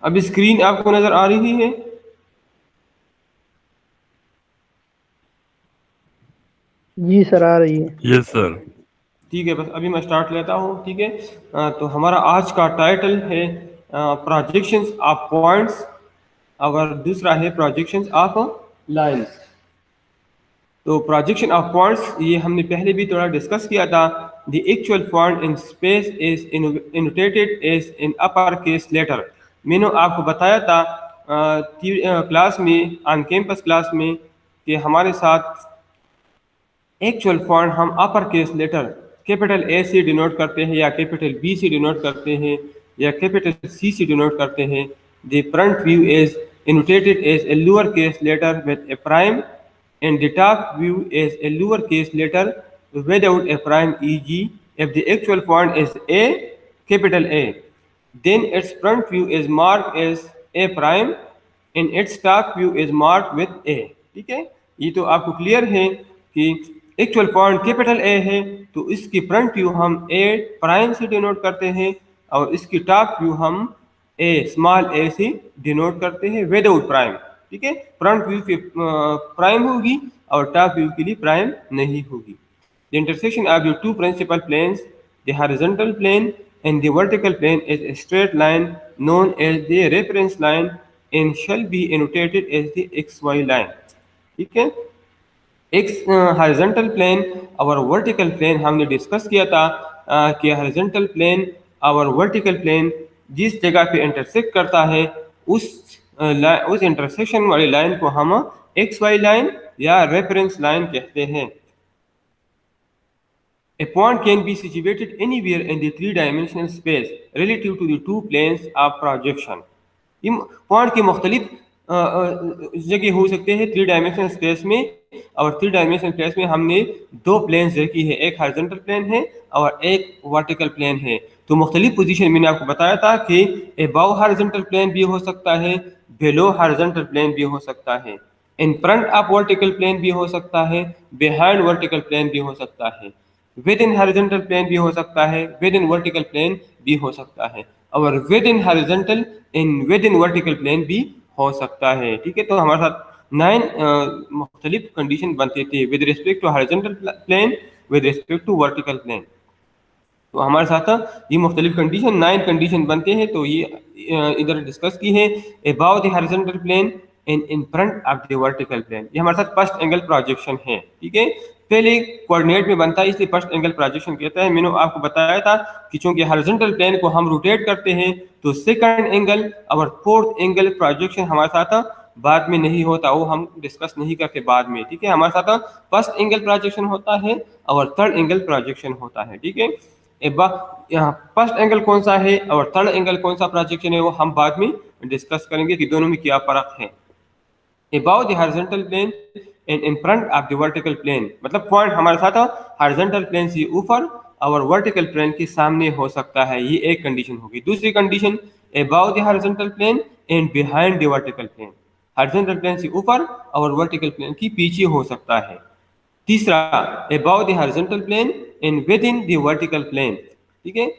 अभी स्क्रीन आपको नजर आ रही है? जी सर, आ रही है। Yes sir. ठीक है, बस अभी मैं स्टार्ट लेता हूँ। ठीक है, तो हमारा आज का टाइटल है प्रोजेक्शंस ऑफ पॉइंट्स, और दूसरा है प्रोजेक्शंस ऑफ लाइंस। तो प्रोजेक्शन ऑफ पॉइंट्स ये हमने पहले भी थोड़ा डिस्कस किया था। The actual point in space is annotated as in upper case letter. मैंने आपको बताया था क्लास में, ऑन कैंपस क्लास में, कि हमारे साथ एक्चुअल पॉइंट हम upper case letter capital A से डिनोट करते हैं, या कैपिटल बी से डिनोट करते हैं, या कैपिटल सी से डिनोट करते हैं। The front view is annotated as a lowercase letter with a prime, and the top view is a lowercase letter without a prime, e.g. if the actual point is A, capital A, then its front view is marked as A prime and its top view is marked with A। ठीक है, ये तो आपको clear है कि actual point capital A है तो इसकी फ्रंट व्यू हम ए प्राइम से डिनोट करते हैं, और इसकी टॉप व्यू हम ए स्मॉल ए से डिनोट करते हैं विदाउट प्राइम। ठीक है, फ्रंट व्यू पे प्राइम होगी और टॉप व्यू के लिए प्राइम नहीं होगी। The intersection of the two principal planes, the horizontal plane and the vertical plane, is a straight line known as the reference line and shall be annotated as the xy line। ठीक है, x horizontal plane और vertical plane हमने discuss किया था कि horizontal plane और vertical plane जिस जगह पे इंटरसेक्ट करता है उस इंटरसेक्शन वाली लाइन को हम एक्स वाई लाइन या रेफरेंस लाइन कहते हैं। A point can be situated anywhere in the three-dimensional space relative to the two planes of projection। ये पॉइंट की मुख्तलिफ जगह हो सकते हैं थ्री डायमेंशनल स्पेस में, और थ्री डायमेंशनल स्पेस में हमने दो प्लेन्स रखी है, एक हॉरिजॉन्टल प्लेन है और एक वर्टिकल प्लेन है। तो मुख्तलिफ पोजीशन मैंने आपको बताया था कि अबव हॉरिजॉन्टल प्लेन भी हो सकता है, बिलो हॉरिजॉन्टल प्लेन भी हो सकता है, in front of vertical plane भी हो सकता है, बिहाइंड वर्टिकल प्लेन भी हो सकता है, विद इन हॉरिजॉन्टल प्लेन भी हो सकता है, विद इन वर्टिकल प्लेन भी हो सकता है, और within horizontal within vertical plane भी हो सकता है। ठीक है, तो हमारे साथ 9 मुख्तलिफ कंडीशन बनते थे with respect to horizontal plane, with respect to vertical plane. तो हमारे साथ ये मुख्तलिफ कंडीशन 9 कंडीशन बनते हैं, तो ये इधर डिस्कस की है। Above the horizontal plane and in front of the vertical plane, ये हमारे साथ फर्स्ट एंगल प्रोजेक्शन है। ठीक है, पहले कोऑर्डिनेट में बनता है इसलिए फर्स्ट एंगल प्रोजेक्शन कहता है। मैंने आपको बताया था कि चूंकि हॉरिजॉन्टल प्लेन को हम रोटेट करते हैं तो सेकंड एंगल और फोर्थ एंगल प्रोजेक्शन हमारे साथ बाद में नहीं होता, वो हम डिस्कस नहीं करते बाद में। ठीक है, हमारे साथ फर्स्ट एंगल प्रोजेक्शन होता है और थर्ड एंगल प्रोजेक्शन होता है। ठीक है, यहाँ फर्स्ट एंगल कौन सा है और थर्ड एंगल कौन सा प्रोजेक्शन है वो हम बाद में डिस्कस करेंगे कि दोनों में क्या फर्क है। Above the horizontal plane and in front of the vertical plane, मतलब पॉइंट हमारे साथ हॉरिजॉन्टल प्लेन से ऊपर और वर्टिकल प्लेन के सामने हो सकता है, ये एक कंडीशन होगी। दूसरी condition, above the horizontal plane and behind the vertical plane, horizontal plane से ऊपर और वर्टिकल प्लेन के पीछे हो सकता है। तीसरा, above the horizontal plane and within the vertical plane. ठीक है,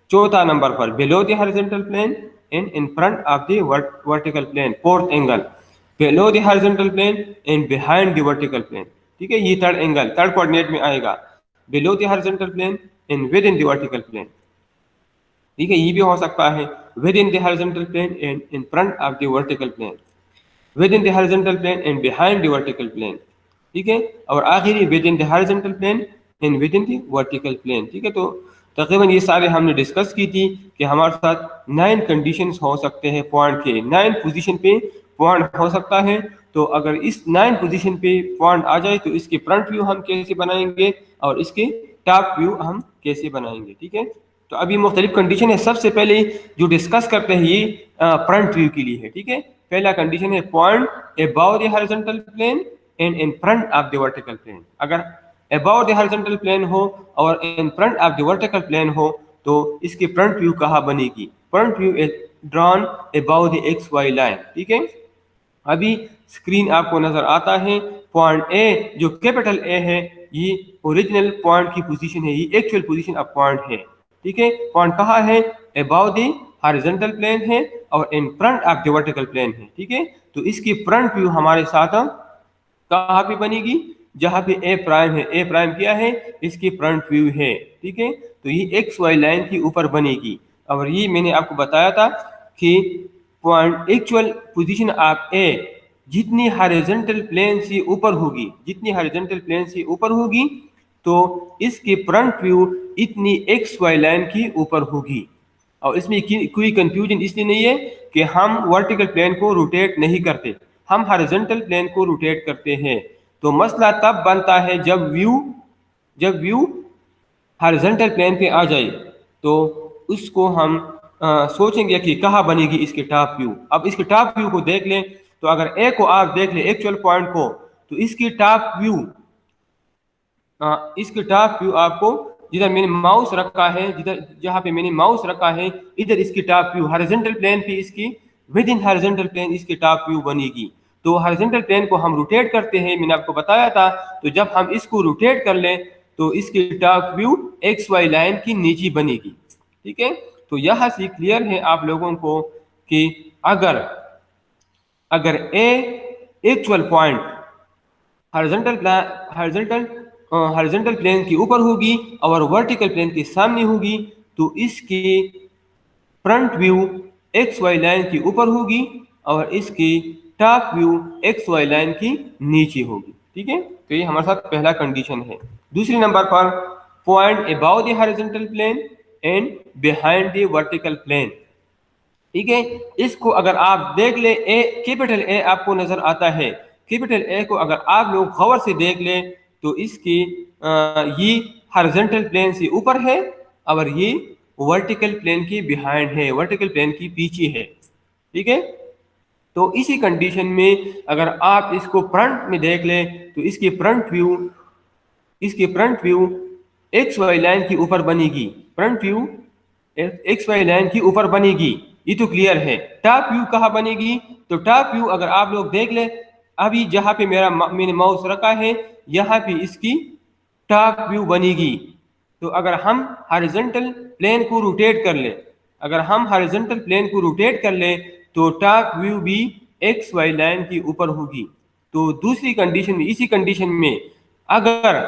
चौथा नंबर पर below the horizontal plane and in front of the vertical plane. Fourth angle, below the horizontal plane and behind the vertical plane. ठीक है, ये third angle third coordinate में आएगा, below the horizontal plane and within the vertical plane. ठीक है, ये भी हो सकता है within the horizontal plane and in front of the vertical plane, within the horizontal plane and behind the vertical plane. ठीक है, और आखिरी within the horizontal plane and within the vertical plane. ठीक है, तो तकरीबन ये सारे हमने डिस्कस की थी कि हमारे साथ 9 कंडीशंस हो सकते हैं पॉइंट के, 9 पोजीशन पे पॉइंट हो सकता है। तो अगर इस 9 पोजीशन पे पॉइंट आ जाए तो इसके फ्रंट व्यू हम कैसे बनाएंगे और इसके टॉप व्यू हम कैसे बनाएंगे। ठीक है, तो अभी मुख्तलिफ कंडीशन है। सबसे पहले जो डिस्कस करते हैं ये फ्रंट व्यू के लिए है। ठीक है, पहला कंडीशन है point above the horizontal plane and in front of the vertical plane. अगर अबाउ द हॉरिजॉन्टल प्लेन हो और in front of the vertical plane हो तो इसकी फ्रंट व्यू कहाँ बनेगी? Front view is drawn above the X Y line. ठीक है, अभी स्क्रीन आपको नजर आता है, पॉइंट ए जो कैपिटल ए है ये ओरिजिनल पॉइंट की पोजीशन है, ये एक्चुअल पोजीशन ऑफ पॉइंट है। ठीक है, पॉइंट कहाँ है? अबाउ द हॉरिजॉन्टल प्लेन है और in front of the vertical plane है। ठीक है, तो इसकी फ्रंट व्यू हमारे साथ कहाँ पे बनेगी, जहाँ पे ए प्राइम है, ए प्राइम क्या है, इसकी फ्रंट व्यू है। ठीक है, तो ये एक्स वाई लाइन के ऊपर बनेगी। और ये मैंने आपको बताया था कि पॉइंट एक्चुअल पोजीशन ऑफ ए जितनी हॉरिजॉन्टल प्लेन से ऊपर होगी, जितनी हॉरिजॉन्टल प्लेन से ऊपर होगी, तो इसकी फ्रंट व्यू इतनी एक्स वाई लाइन की ऊपर होगी। और इसमें कोई कंफ्यूजन इसलिए नहीं है कि हम वर्टिकल प्लेन को रोटेट नहीं करते, हम हॉरिजॉन्टल प्लेन को रोटेट करते हैं। तो मसला तब बनता है जब व्यू हॉरिजॉन्टल प्लेन पे आ जाए, तो उसको हम सोचेंगे कि कहाँ बनेगी इसकी टॉप व्यू। अब इसकी टॉप व्यू को देख लें, तो अगर ए को आप देख लें एक्चुअल पॉइंट को, तो इसकी टॉप व्यू आपको जिधर मैंने माउस रखा है, जहाँ पे मैंने माउस रखा है, इधर इसकी टॉप व्यू हॉरिजॉन्टल प्लेन पे इसकी विद इन हॉरिजॉन्टल प्लेन इसकी टॉप व्यू बनेगी। तो हॉरिजॉन्टल प्लेन को हम रोटेट करते हैं, मैंने आपको बताया था। तो जब हम इसको रोटेट कर लें तो इसकी top view X Y line की नीचे बनेगी। ठीक है, तो यहाँ से क्लियर है आप लोगों को कि अगर ए एक्चुअल पॉइंट हॉरिजॉन्टल प्लेन के ऊपर होगी और वर्टिकल प्लेन के सामने होगी, तो इसकी front view X Y line के ऊपर होगी और इसकी top view X Y line की नीचे होगी। ठीक है, तो ये हमारे साथ पहला कंडीशन है। दूसरी नंबर पर point above the horizontal plane and behind the vertical plane. ठीक है, इसको अगर आप देख ले, ए कैपिटल ए आपको नजर आता है, कैपिटल ए को अगर आप लोग गौर से देख लें तो इसकी ये हॉरिजॉन्टल प्लेन से ऊपर है और ये वर्टिकल प्लेन की बिहाइंड है, वर्टिकल प्लेन की पीछे है। ठीक है, तो इसी कंडीशन में अगर आप इसको फ्रंट में देख लें तो इसकी front view X Y line के ऊपर बनेगी, front view X Y line की ऊपर बनेगी, ये तो क्लियर है। टॉप व्यू कहाँ बनेगी, तो टॉप व्यू अगर आप लोग देख ले, अभी जहाँ पे मैंने माउस रखा है यहाँ पे इसकी टॉप व्यू बनेगी। तो अगर हम हॉरिजॉन्टल प्लेन को रोटेट कर ले, तो टॉप व्यू भी एक्स वाई लाइन के ऊपर होगी। तो दूसरी कंडीशन में, इसी कंडीशन में अगर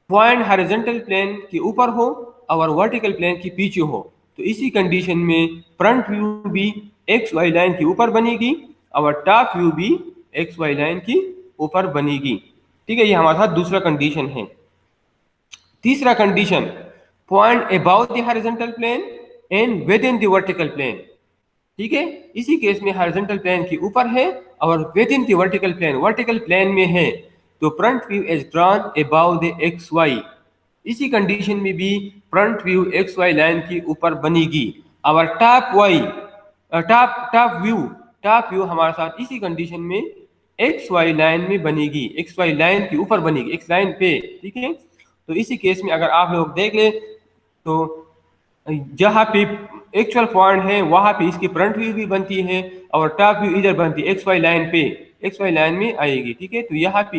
पॉइंट हॉरिजॉन्टल प्लेन के ऊपर हो और वर्टिकल प्लेन के पीछे हो, तो इसी कंडीशन में फ्रंट व्यू भी एक्स वाई लाइन के ऊपर बनेगी और टॉप व्यू भी एक्स वाई लाइन की ऊपर बनेगी। ठीक है, ये हमारे साथ दूसरा कंडीशन है। तीसरा condition point about the horizontal plane and within the vertical plane. ठीक है, इसी केस में हॉरिजॉन्टल प्लेन के ऊपर है और within the vertical plane में है, तो front view is drawn about the X Y. इसी कंडीशन में भी front view X Y line के ऊपर बनेगी और टॉप व्यू हमारे साथ इसी कंडीशन में एक्स वाई लाइन में बनेगी, एक्स वाई लाइन के ऊपर बनेगी, एक्स लाइन पे। ठीक है, तो इसी केस में अगर आप लोग देख ले तो जहाँ पे एक्चुअल पॉइंट है वहाँ पे इसकी फ्रंट व्यू भी बनती है और टॉप व्यू इधर बनती है, एक्स वाई लाइन पे, एक्स वाई लाइन में आएगी। ठीक है, तो यहाँ पे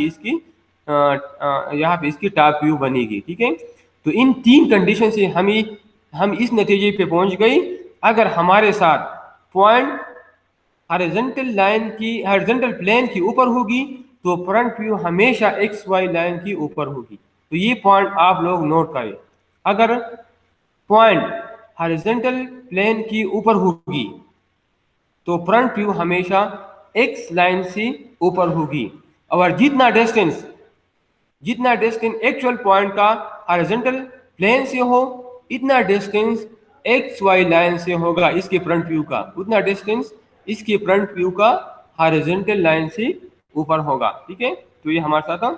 इसकी टॉप व्यू बनेगी। ठीक है, तो इन तीन कंडीशन से हम इस नतीजे पे पहुंच गई, अगर हमारे साथ पॉइंट हॉरिजॉन्टल प्लेन की ऊपर होगी तो फ्रंट व्यू हमेशा एक्स वाई लाइन की ऊपर होगी। तो ये पॉइंट आप लोग नोट करें, अगर पॉइंट हॉरिजॉन्टल प्लेन की ऊपर होगी तो फ्रंट व्यू हमेशा एक्स लाइन से ऊपर होगी और जितना डिस्टेंस एक्चुअल पॉइंट का हॉरिजॉन्टल प्लेन से हो, इतना डिस्टेंस एक्स वाई लाइन से होगा इसके फ्रंट व्यू का, उतना डिस्टेंस इसके फ्रंट व्यू का हॉरिजॉन्टल लाइन से ऊपर होगा। ठीक है, तो ये हमारे साथ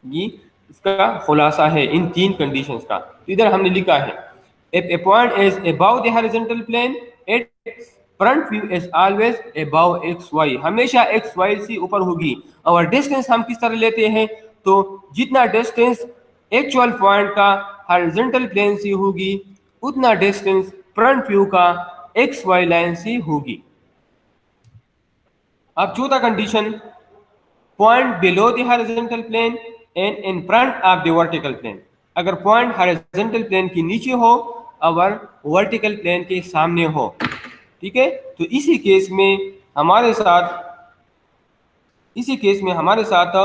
ये इसका खुलासा है इन तीन कंडीशंस का। तो इधर हमने लिखा है if a point is above the horizontal plane its front view is always above xy, हमेशा xy से ऊपर होगी। और डिस्टेंस हम किस तरह लेते हैं, तो जितना डिस्टेंस एक्चुअल पॉइंट का हॉरिजॉन्टल प्लेन से होगी उतना डिस्टेंस फ्रंट व्यू का xy लाइन से होगी। अब चौथा condition point below the horizontal plane and in front of the vertical plane. अगर पॉइंट हॉरिजॉन्टल प्लेन के नीचे हो और वर्टिकल प्लेन के सामने हो। ठीक है, तो इसी केस में हमारे साथ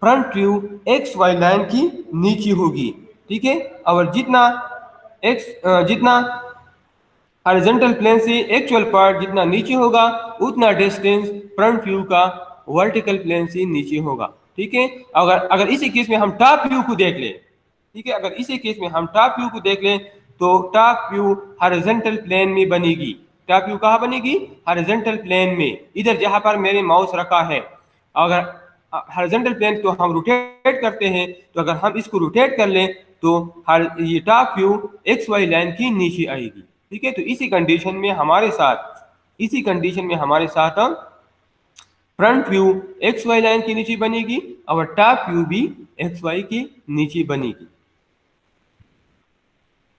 front view X Y line की नीचे होगी। ठीक है, और जितना हॉरिजॉन्टल प्लेन से एक्चुअल पार्ट जितना नीचे होगा उतना डिस्टेंस फ्रंट व्यू का वर्टिकल प्लेन से नीचे होगा। ठीक है, अगर इसी केस में हम टॉप व्यू को देख लें, ठीक है, अगर इसी केस में हम टॉप व्यू को देख लें तो टॉप व्यू हॉरिजॉन्टल प्लेन में बनेगी। टॉप व्यू कहाँ बनेगी? हॉरिजॉन्टल प्लेन में, इधर जहां पर मेरे माउस रखा है। अगर हॉरिजॉन्टल प्लेन तो हम रोटेट करते हैं, तो अगर हम इसको रोटेट कर लें तो ये top view X Y line की नीचे आएगी। ठीक है, तो इसी कंडीशन में हमारे साथ front view X Y line की नीचे बनेगी और टॉप व्यू भी एक्स वाई की नीचे बनेगी।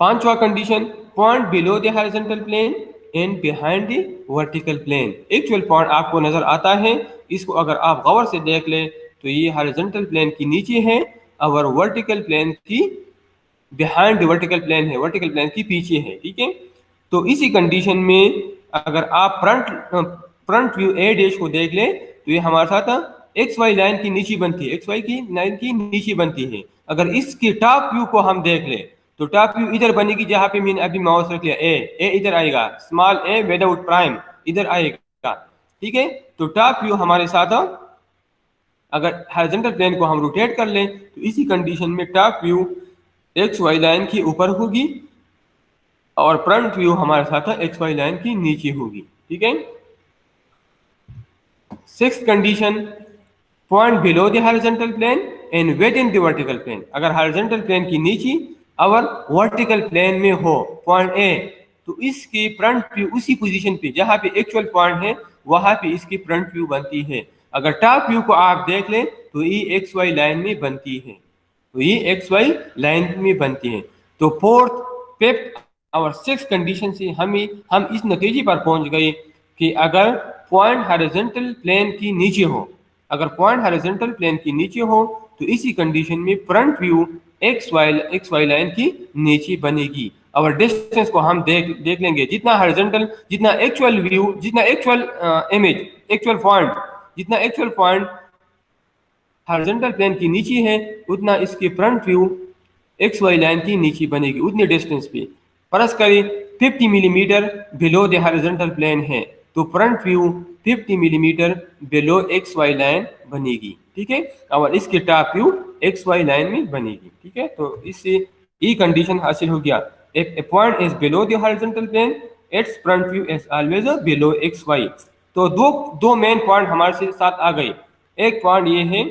पांचवा condition, point below the horizontal plane and behind the vertical plane. Actual point आपको नजर आता है, इसको अगर आप गौर से देख ले तो ये हॉरिजॉन्टल प्लेन की नीचे है और वर्टिकल प्लेन की बिहाइंड वर्टिकल प्लेन है, वर्टिकल प्लेन की पीछे है। ठीक है, तो इसी कंडीशन में अगर आप फ्रंट व्यू ए डैश को देख ले तो ये हमारे साथ एक्स वाई लाइन की नीचे बनती है, एक्स वाई की लाइन की नीचे बनती है। अगर इसके टॉप व्यू को हम देख ले तो टॉप व्यू इधर बनेगी जहां पे मैंने अभी माउस रख लिया, ए इधर आएगा, स्मॉल ए विदाउट प्राइम इधर आएगा। ठीक है, तो टॉप व्यू हमारे साथ अगर हॉरिजॉन्टल प्लेन को हम रोटेट कर लें तो इसी कंडीशन में top view X Y line के ऊपर होगी और फ्रंट व्यू हमारे साथ एक्स वाई लाइन की नीचे होगी। ठीक है, sixth condition, point below the horizontal plane and within the vertical plane. अगर हॉरिजॉन्टल प्लेन की नीचे और वर्टिकल प्लेन में हो पॉइंट ए, तो इसकी फ्रंट व्यू उसी पोजीशन पे जहां पे एक्चुअल पॉइंट है वहां पे इसकी फ्रंट व्यू बनती है। अगर टॉप व्यू को आप देख लें तो ये एक्स वाई लाइन में बनती है, तो फोर्थ, फिफ्थ और सिक्स कंडीशन से हम इस नतीजे पर पहुंच गए कि अगर पॉइंट हॉरिजॉन्टल प्लेन की नीचे हो, तो इसी कंडीशन में front view X Y line की नीचे बनेगी। और डिस्टेंस को हम देख लेंगे, जितना एक्चुअल पॉइंट हॉरिजॉन्टल प्लेन की नीचे है उतना इसकी front view X Y line की नीचे बनेगी, उतने डिस्टेंस पे। फर्ज करें 50 millimetre below the horizontal plane है तो front view 50 millimetre below X Y line बनेगी। ठीक है, और इसके top view X Y line में बनेगी। ठीक है, तो इससे ये कंडीशन हासिल हो गया, if a point is below the horizontal plane its front view is always below x y। तो दो मेन पॉइंट हमारे साथ आ गए। एक पॉइंट ये है,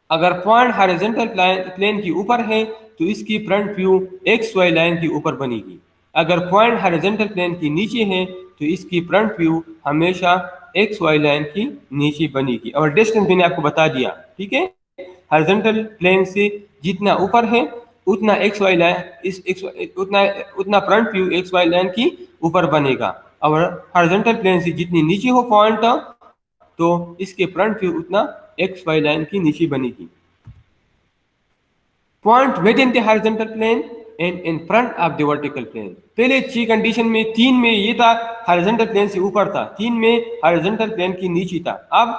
अगर पॉइंट हॉरिजॉन्टल प्लेन के ऊपर है तो इसकी front view X Y line के ऊपर बनेगी। अगर पॉइंट हॉरिजॉन्टल प्लेन के नीचे है तो इसकी फ्रंट व्यू हमेशा एक्स वाई लाइन की नीचे बनेगी। और डिस्टेंस मैंने आपको बता दिया। ठीक है, हॉरिजॉन्टल प्लेन से जितना ऊपर है उतना एक्स वाई लाइन उतना front view X Y line की ऊपर बनेगा, और हॉरिजॉन्टल प्लेन से जितनी नीचे हो पॉइंट तो इसके फ्रंट व्यू उतना एक्स वाई लाइन की नीचे बनेगी। Point within the horizontal plane and in front of the vertical plane. पहले 6 कंडीशन में 3 में ये था हॉरिजॉन्टल प्लेन से ऊपर था, 3 में हॉरिजॉन्टल प्लेन की नीचे था। अब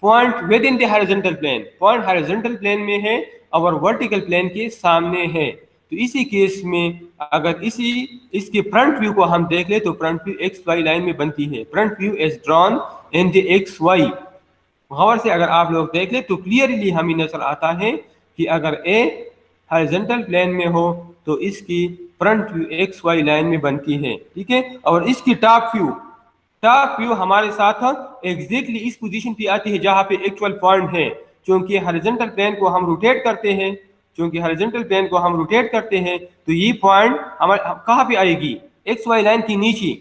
point within the horizontal plane, point horizontal plane में है और वर्टिकल प्लेन के सामने है, तो इसी केस में अगर इसके फ्रंट व्यू को हम देख ले तो front view X Y line में बनती है। Front view is drawn in the X Y. गौर से अगर आप लोग देख ले तो क्लियरली हमें नजर आता है कि अगर ए हॉरिजॉन्टल प्लेन में हो तो इसकी front view X Y line में बनती है। ठीक है, और इसकी टॉप व्यू हमारे साथ एग्जैक्टली इस पोजीशन पे आती है जहां पे एक्चुअल पॉइंट है। क्योंकि हॉरिजॉन्टल प्लेन को हम रोटेट करते हैं तो ये पॉइंट हमारे कहाँ पे आएगी? एक्स वाई लाइन की नीचे।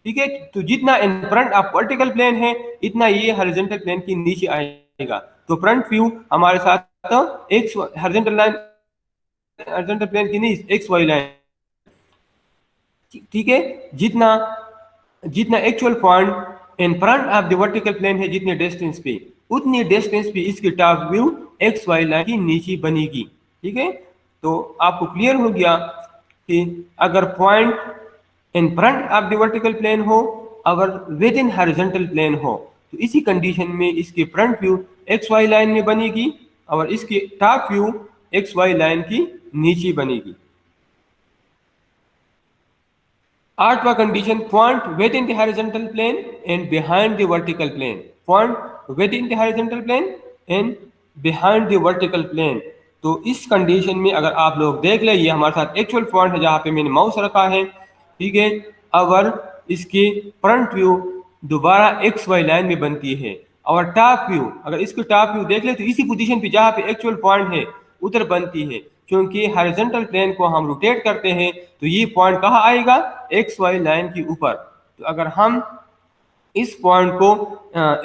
ठीक है, तो जितना in front of vertical plane है इतना ये हॉरिजॉन्टल प्लेन की नीचे आएगा। तो फ्रंट व्यू हमारे साथ एक्स हॉरिजॉन्टल प्लेन की नीचे एक्स वाई लाइन। ठीक है, जितना actual point in front of the vertical plane है जितने डिस्टेंस पे उतनी डिस्टेंस पे इसकी top view X Y line की नीचे बनेगी। ठीक है, तो आपको क्लियर हो गया कि अगर point in front of the vertical plane हो और विद इन हॉरिजॉन्टल प्लेन हो, तो इसी कंडीशन में इसकी front view X Y line में बनेगी और इसकी top view X Y line की नीचे बनेगी। आठवां condition, point within the horizontal plane and behind the vertical plane, point within the horizontal plane and behind the vertical plane. तो इस कंडीशन में अगर आप लोग देख लें, ये हमारे साथ एक्चुअल पॉइंट है जहां पे मैंने माउस रखा है, ठीक है। अगर इसकी फ्रंट व्यू दोबारा एक्स वाई लाइन में बनती है और टॉप व्यू, अगर इसकी टॉप व्यू देख ले तो इसी पोजीशन पे जहां पे एक्चुअल पॉइंट है उधर बनती है, क्योंकि हॉरिजॉन्टल प्लेन को हम रोटेट करते हैं तो ये पॉइंट कहाँ आएगा, एक्स वाई लाइन के ऊपर। तो अगर हम इस पॉइंट को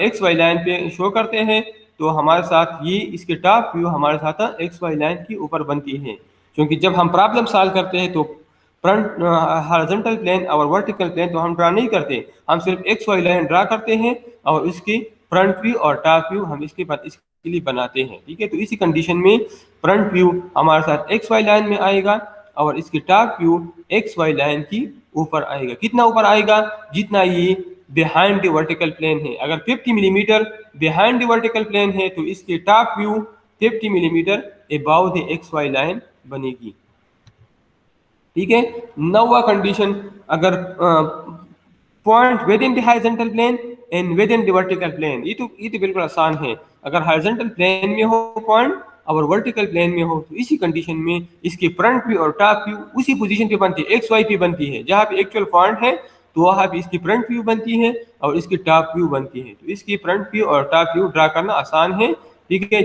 एक्स वाई लाइन पे शो करते हैं तो हमारे साथ ये इसके टॉप व्यू हमारे साथ एक्स वाई लाइन के ऊपर बनती है, क्योंकि जब हम प्रॉब्लम सॉल्व करते हैं तो फ्रंट हॉरिजॉन्टल प्लेन और वर्टिकल प्लेन तो हम ड्रा नहीं करते, हम सिर्फ एक्स वाई लाइन ड्रा करते हैं और उसकी फ्रंट व्यू और टॉप व्यू हम इसके लिए बनाते हैं, ठीक है। तो इसी कंडीशन में फ्रंट व्यू हमारे साथ एक्स वाई लाइन में आएगा और इसकी top view X Y line की ऊपर आएगा। कितना ऊपर आएगा, जितना ये बिहाइंड द वर्टिकल प्लेन है। अगर 50 millimetre behind the vertical plane है तो इसकी top view 50 millimetre above the X Y line बनेगी, ठीक है। नौवां कंडीशन, अगर point within the horizontal plane and within the vertical plane, ये तो बिल्कुल आसान है। अगर हॉरिजॉन्टल प्लेन में हो पॉइंट और वर्टिकल प्लेन में हो तो इसी कंडीशन में इसकी फ्रंट व्यू और टॉप व्यू उसी पोजीशन पे बनती है, एक्स वाई पे बनती है। जहां पे एक्चुअल पॉइंट है तो वहां पे इसकी फ्रंट व्यू बनती है और इसकी टॉप व्यू बनती है। तो इसकी फ्रंट व्यू और टॉप व्यू ड्रा करना आसान है, ठीक है।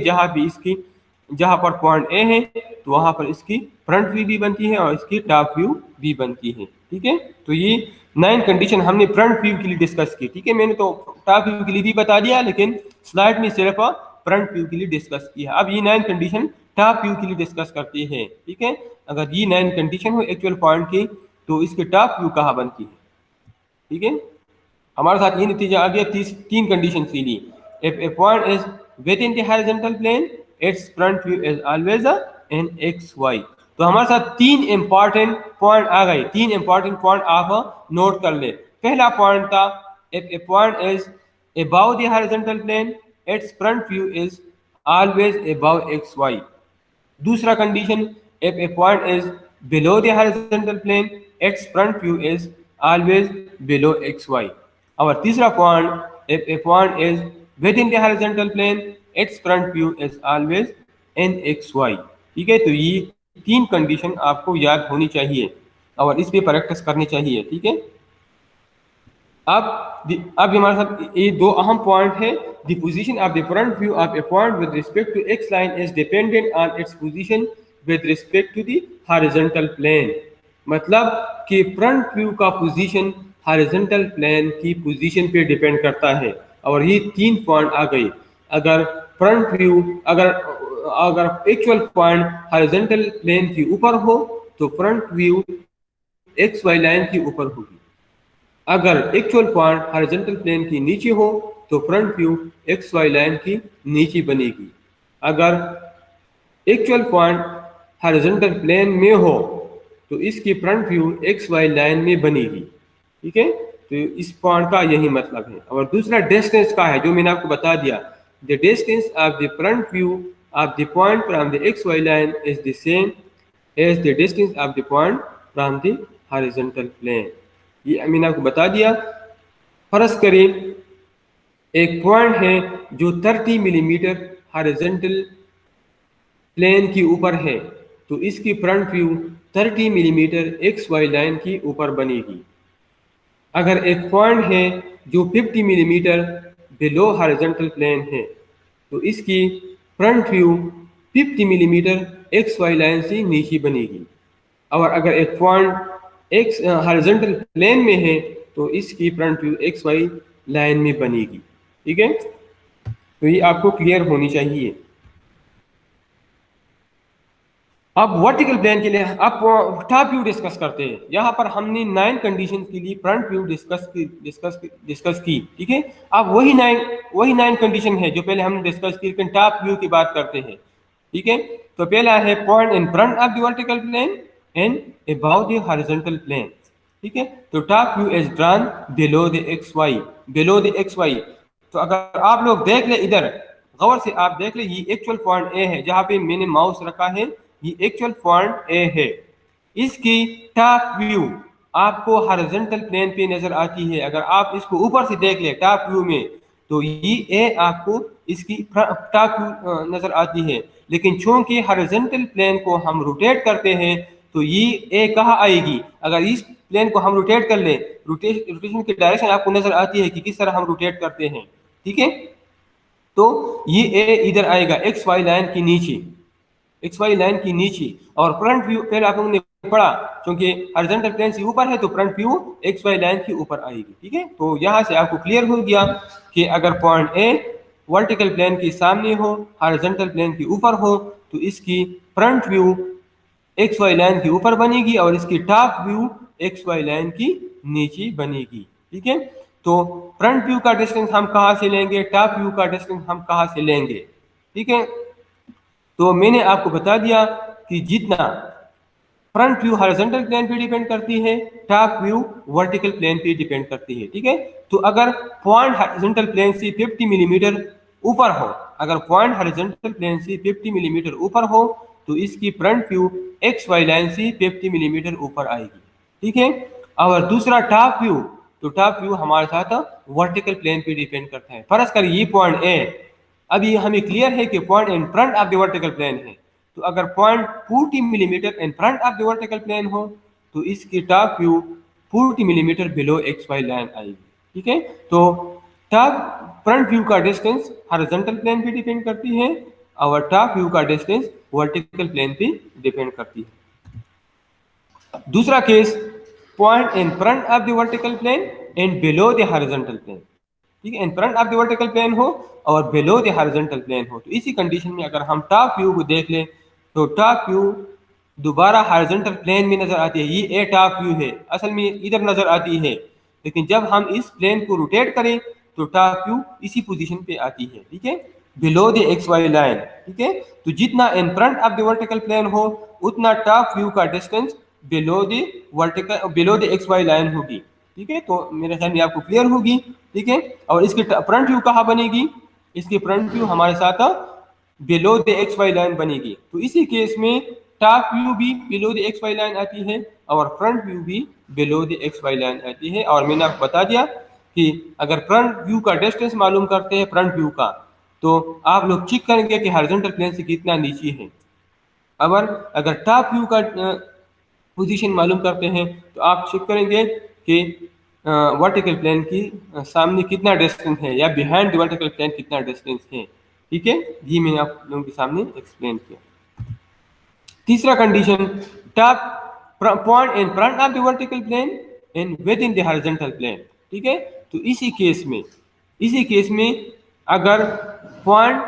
जहां पर पॉइंट ए है तो वहां पर इसकी फ्रंट व्यू भी बनती है और इसकी टॉप व्यू भी बनती है, ठीक है। तो ये 9 कंडीशन हमने फ्रंट व्यू के लिए डिस्कस की, ठीक है। मैंने तो टॉप व्यू के लिए भी बता दिया लेकिन स्लाइड में सिर्फ फ्रंट व्यू के लिए डिस्कस किया। अब ये 9 कंडीशन टॉप व्यू के लिए डिस्कस करते हैं, ठीक है। अगर ये 9 कंडीशन हो एक्चुअल पॉइंट की तो इसके टॉप व्यू कहाँ बनती है, ठीक है। हमारे साथ ये नतीजा आ गया 3 कंडीशन के लिए। If a point is within the horizontal plane its front view is always in X Y. तो हमारे साथ 3 इंपॉर्टेंट पॉइंट आ गए, 3 इंपॉर्टेंट पॉइंट आप नोट कर ले। पहला पॉइंट था if a point is above the horizontal plane its front view is always above xy। दूसरा condition, if a point is below the horizontal plane its front view is always below xy। और तीसरा point, if a point is within the horizontal plane its front view is always in xy, ठीक है। तो ये 3 condition आपको याद होनी चाहिए और इस पे प्रैक्टिस करनी चाहिए, ठीक है। अब हमारे साथ ये 2 अहम पॉइंट है। The position of the front view of a point with respect to X line is dependent on its position with respect to the horizontal plane. मतलब कि फ्रंट व्यू का पोजीशन हॉरिजॉन्टल प्लेन की position पे depend करता है। और ये 3 point आ गई। अगर फ्रंट व्यू अगर एक्चुअल पॉइंट हॉरिजॉन्टल प्लेन के ऊपर हो तो front view X Y line के ऊपर होगी। अगर एक्चुअल पॉइंट हॉरिजॉन्टल प्लेन के नीचे हो तो front view X Y line की नीचे बनेगी। अगर एक्चुअल पॉइंट हॉरिजॉन्टल प्लेन में हो तो इसकी front view X Y line में बनेगी, ठीक है। तो इस पॉइंट का यही मतलब है। और दूसरा डिस्टेंस का है जो मैंने आपको बता दिया, the distance of the front view of the point from the X Y line is the same as the distance of the point from the horizontal plane. ये मैंने आपको बता दिया। फर्ज करें एक पॉइंट है जो 30 मिलीमीटर हॉरिजॉन्टल प्लेन के ऊपर है तो इसकी front view 30 millimetre X Y line की ऊपर बनेगी। अगर एक पॉइंट है जो 50 मिलीमीटर बिलो हॉरिजॉन्टल प्लेन है तो इसकी front view 50 millimetre X Y line से नीचे बनेगी। और अगर एक पॉइंट एक्स हॉरिजॉन्टल प्लेन में है तो इसकी front view X Y line में बनेगी, ठीक है। तो ये आपको क्लियर होनी चाहिए। अब वर्टिकल प्लेन के लिए अब टॉप व्यू डिस्कस करते हैं। यहाँ पर हमने 9 कंडीशन के लिए फ्रंट व्यू डिस्कस की, ठीक है। अब वही 9 कंडीशन है जो पहले हमने डिस्कस की, लेकिन टॉप व्यू की बात करते हैं, ठीक है। तो पहला है point in front of the vertical plane and above the horizontal plane. ठीक है, तो top view is drawn below the X Y, below the X Y. तो अगर आप लोग देख ले इधर गौर से आप देख ले, ये एक्चुअल पॉइंट ए है जहां पे मैंने माउस रखा है, ये एक्चुअल पॉइंट ए है। इसकी टॉप व्यू आपको हॉरिजॉन्टल प्लेन पे नजर आती है। अगर आप इसको ऊपर से देख ले टॉप व्यू में, तो ये ए आपको इसकी टॉप व्यू नजर आती है। लेकिन चूंकि हॉरिजॉन्टल प्लेन को हम रोटेट करते हैं, तो ये ए कहाँ आएगी? अगर इस प्लेन को हम रोटेट कर ले, रोटेशन की डायरेक्शन आपको नजर आती है कि किस तरह हम रोटेट करते हैं। ठीक है, तो ये ए इधर आएगा एक्स वाई लाइन की नीचे, एक्स वाई लाइन की नीचे। और फ्रंट व्यू पहले आप लोगों ने पढ़ा, क्योंकि हॉरिजॉन्टल प्लेन से ऊपर है तो front view X Y line के ऊपर आएगी। ठीक है, तो यहाँ से आपको क्लियर हो गया कि अगर पॉइंट ए वर्टिकल प्लेन के सामने हो, हॉरिजॉन्टल प्लेन के ऊपर हो, तो इसकी front view X Y line के ऊपर बनेगी और इसकी top view X Y line की नीचे बनेगी। ठीक है, तो फ्रंट व्यू का डिस्टेंस हम कहाँ से लेंगे, टॉप व्यू का डिस्टेंस हम कहाँ से लेंगे? ठीक है, तो मैंने आपको बता दिया कि जितना फ्रंट व्यू हॉरिजॉन्टल प्लेन पे डिपेंड करती है, टॉप व्यू वर्टिकल प्लेन पे डिपेंड करती है। ठीक है, तो अगर पॉइंट हॉरिजॉन्टल प्लेन से 50 मिलीमीटर ऊपर हो, अगर पॉइंट हॉरिजॉन्टल प्लेन से 50 मिलीमीटर ऊपर हो, तो इसकी front view X Y line से 50 मिलीमीटर ऊपर आएगी। ठीक है, और दूसरा टॉप व्यू, तो टॉप व्यू हमारे साथ वर्टिकल प्लेन पे डिपेंड करता है। फर्ज कर ये पॉइंट ए, अभी हमें क्लियर है कि point in front of the vertical plane है, तो अगर point 40 millimetre in front of the vertical plane हो, तो इसकी top view 40 millimetre below X Y line आएगी। ठीक है, तो टॉप फ्रंट व्यू का डिस्टेंस हॉरिजॉन्टल प्लेन पे डिपेंड करती है और टॉप व्यू का डिस्टेंस वर्टिकल प्लेन पे डिपेंड करती है। दूसरा case, point in front of the vertical plane and below the horizontal plane. ठीक है, in front of the vertical plane हो और बिलो द हॉरिजॉन्टल प्लेन हो, तो इसी कंडीशन में अगर हम टॉप व्यू को देख लें, तो टॉप व्यू दोबारा हॉरिजॉन्टल प्लेन में नजर आती है। ये ए टॉप व्यू है, असल में इधर नजर आती है, लेकिन जब हम इस प्लेन को रोटेट करें तो टॉप व्यू इसी पोजीशन पे आती है। ठीक है, below the X Y line. ठीक है, तो जितना in front of the vertical plane हो, उतना टॉप व्यू का distance below the vertical below the X Y line होगी। ठीक है, तो मेरे ख्याल में आपको क्लियर होगी। ठीक है, और इसकी फ्रंट व्यू कहाँ बनेगी? इसकी फ्रंट व्यू हमारे साथ below the X Y line बनेगी। तो इसी केस में टॉप व्यू भी below the X Y line आती है और फ्रंट व्यू भी below the X Y line आती है। और मैंने आपको बता दिया कि अगर फ्रंट व्यू का डिस्टेंस मालूम करते हैं फ्रंट व्यू का, तो आप लोग चेक करेंगे कि हॉरिजॉन्टल प्लेन से कितना नीचे है। अगर टॉप व्यू का पोजीशन मालूम करते हैं, तो आप चेक करेंगे कि वर्टिकल प्लेन की सामने कितना डिस्टेंस है या बिहाइंड द वर्टिकल प्लेन कितना डिस्टेंस है। ठीक है, ये मैंने आप लोगों के सामने एक्सप्लेन किया। तीसरा condition, top point in front of the vertical plane and within the horizontal plane. ठीक है, तो इसी केस में अगर पॉइंट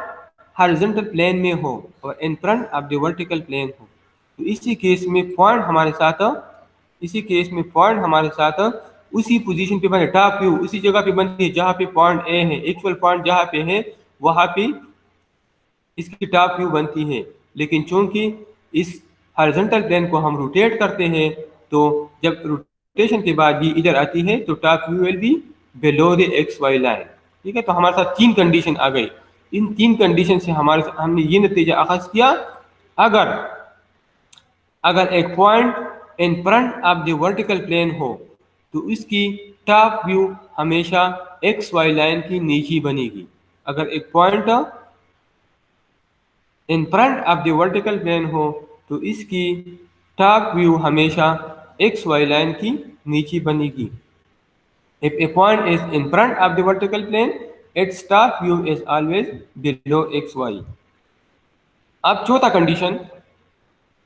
हॉरिजॉन्टल प्लेन में हो और in front of the vertical plane हो, तो इसी केस में पॉइंट हमारे साथ उसी पोजीशन पे बने, टॉप व्यू उसी जगह पे बनती है जहां पे पॉइंट ए है, एक्चुअल पॉइंट जहां पे है वहां पे इसकी टॉप व्यू बनती है। लेकिन चूंकि इस हॉरिजॉन्टल प्लेन को हम रोटेट करते हैं, तो जब रोटेशन के बाद ये इधर आती है तो top view will be below the X Y line. ठीक है, तो हमारे साथ तीन कंडीशन आ गई। इन तीन कंडीशन से हमने ये नतीजा अखज़ किया, अगर एक point in front of the vertical plane हो, तो इसकी टॉप व्यू हमेशा एक्स वाई लाइन की नीचे बनेगी। अगर एक point in front of the vertical plane हो, तो इसकी टॉप व्यू हमेशा एक्स वाई लाइन की नीचे बनेगी। If a point is in front of the vertical plane, its top view is always below xy. अब चौथा condition,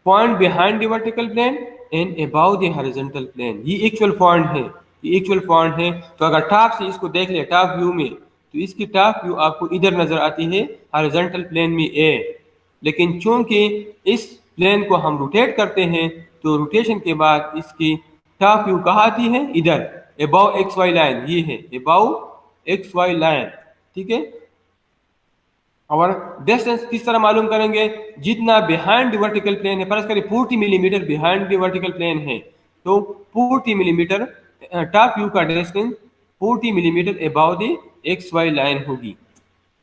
point behind the vertical plane and above the horizontal plane. ये actual point है, तो अगर top से इसको देख ले टॉप व्यू में, तो इसकी टॉप व्यू आपको इधर नजर आती है हॉरिजॉन्टल प्लेन में ए। लेकिन चूंकि इस प्लेन को हम रोटेट करते हैं, तो रोटेशन के बाद इसकी टॉप व्यू कहाँ आती है? इधर अबाउ एक्स वाई लाइन, ये है अबाउ एक्स वाई लाइन। ठीक है, और डिस्टेंस किस तरह मालूम करेंगे, जितना बिहाइंड द वर्टिकल प्लेन है, फर्ज करें 40 millimetre behind the vertical plane है, तो 40 मिलीमीटर टॉप व्यू का distance 40 millimetre above the X Y line होगी।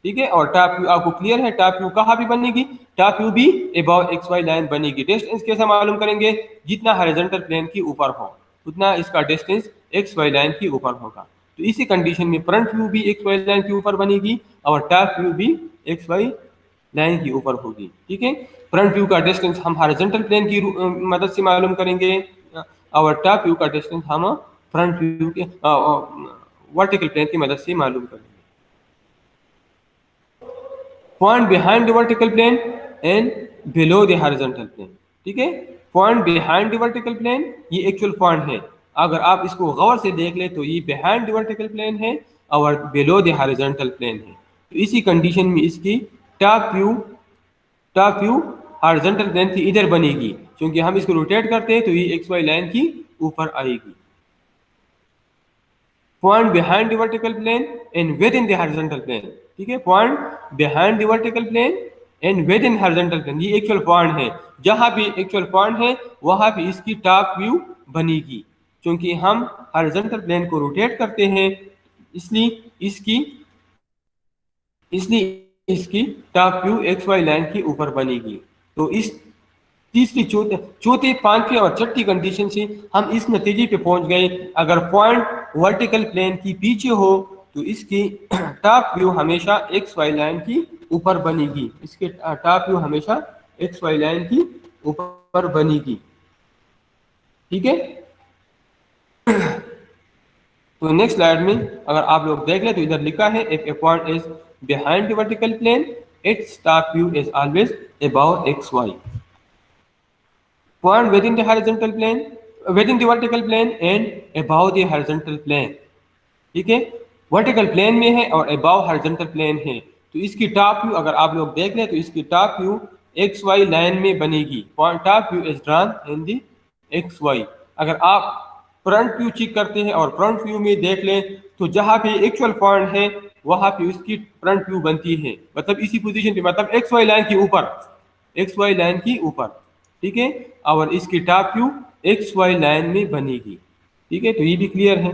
ठीक है, और टॉप व्यू आपको क्लियर है, टॉप व्यू कहाँ भी बनेगी, टॉप व्यू भी अबाव एक्स वाई लाइन बनेगी। डिस्टेंस कैसे मालूम करेंगे, जितना हॉरिजॉन्टल प्लेन की ऊपर हो उतना इसका डिस्टेंस एक्स वाई लाइन की ऊपर होगा। तो इसी कंडीशन में फ्रंट व्यू भी एक्स वाई लाइन के ऊपर बनेगी और टॉप व्यू भी एक्स वाई लाइन के ऊपर होगी। ठीक है, फ्रंट व्यू का डिस्टेंस हम हॉरिजॉन्टल प्लेन की मदद से मालूम करेंगे और टॉप व्यू का डिस्टेंस हम फ्रंट व्यू के वर्टिकल प्लेन की मदद से मालूम करेंगे। Point behind the vertical plane and below the horizontal plane. ठीक है, point behind the vertical plane ये एक्चुअल पॉइंट है, अगर आप इसको गौर से देख ले तो ये बिहाइंड द वर्टिकल प्लेन है और बिलो द हॉरिजॉन्टल प्लेन है। तो इसी कंडीशन में इसकी टॉप व्यू हॉरिजॉन्टल प्लेन की इधर बनेगी, क्योंकि हम इसको रोटेट करते हैं तो ये एक्स वाई लाइन की ऊपर आएगी। Point behind the vertical plane and within the horizontal plane. ठीक है, point behind the vertical plane and within horizontal plane, ये एक्चुअल पॉइंट है, जहां भी एक्चुअल पॉइंट है वहां भी इसकी टॉप व्यू बनेगी, क्योंकि हम हॉरिजॉन्टल प्लेन को रोटेट करते हैं, इसलिए इसकी top view X Y line के ऊपर बनेगी। तो इस तीसरी चौथे पांचवी और छठी कंडीशन से हम इस नतीजे पे पहुंच गए, अगर पॉइंट वर्टिकल प्लेन की पीछे हो तो इसकी टॉप व्यू हमेशा एक्स वाई लाइन की ऊपर बनेगी, इसके टॉप व्यू हमेशा एक्स वाई लाइन की ऊपर बनेगी। ठीक है, तो नेक्स्ट स्लाइड में अगर आप लोग देख लें तो इधर लिखा है if a point is behind the vertical plane its top view is always above X Y. Point within the horizontal plane, within the vertical plane and above the horizontal plane। ठीक है, वर्टिकल प्लेन में है or above horizontal plane है, तो इसकी top view अगर आप लोग देख लें तो इसकी top view X Y line में बनेगी। Point top view is drawn in the X Y. अगर आप फ्रंट व्यू चेक करते हैं और फ्रंट व्यू में देख लें तो जहां पे एक्चुअल पॉइंट है वहां पे उसकी फ्रंट व्यू बनती है, मतलब इसी पोजीशन पे, मतलब एक्स वाई लाइन के ऊपर, एक्स वाई लाइन की ऊपर। ठीक है, और इसकी top view X Y line में बनेगी। ठीक है, तो ये भी क्लियर है।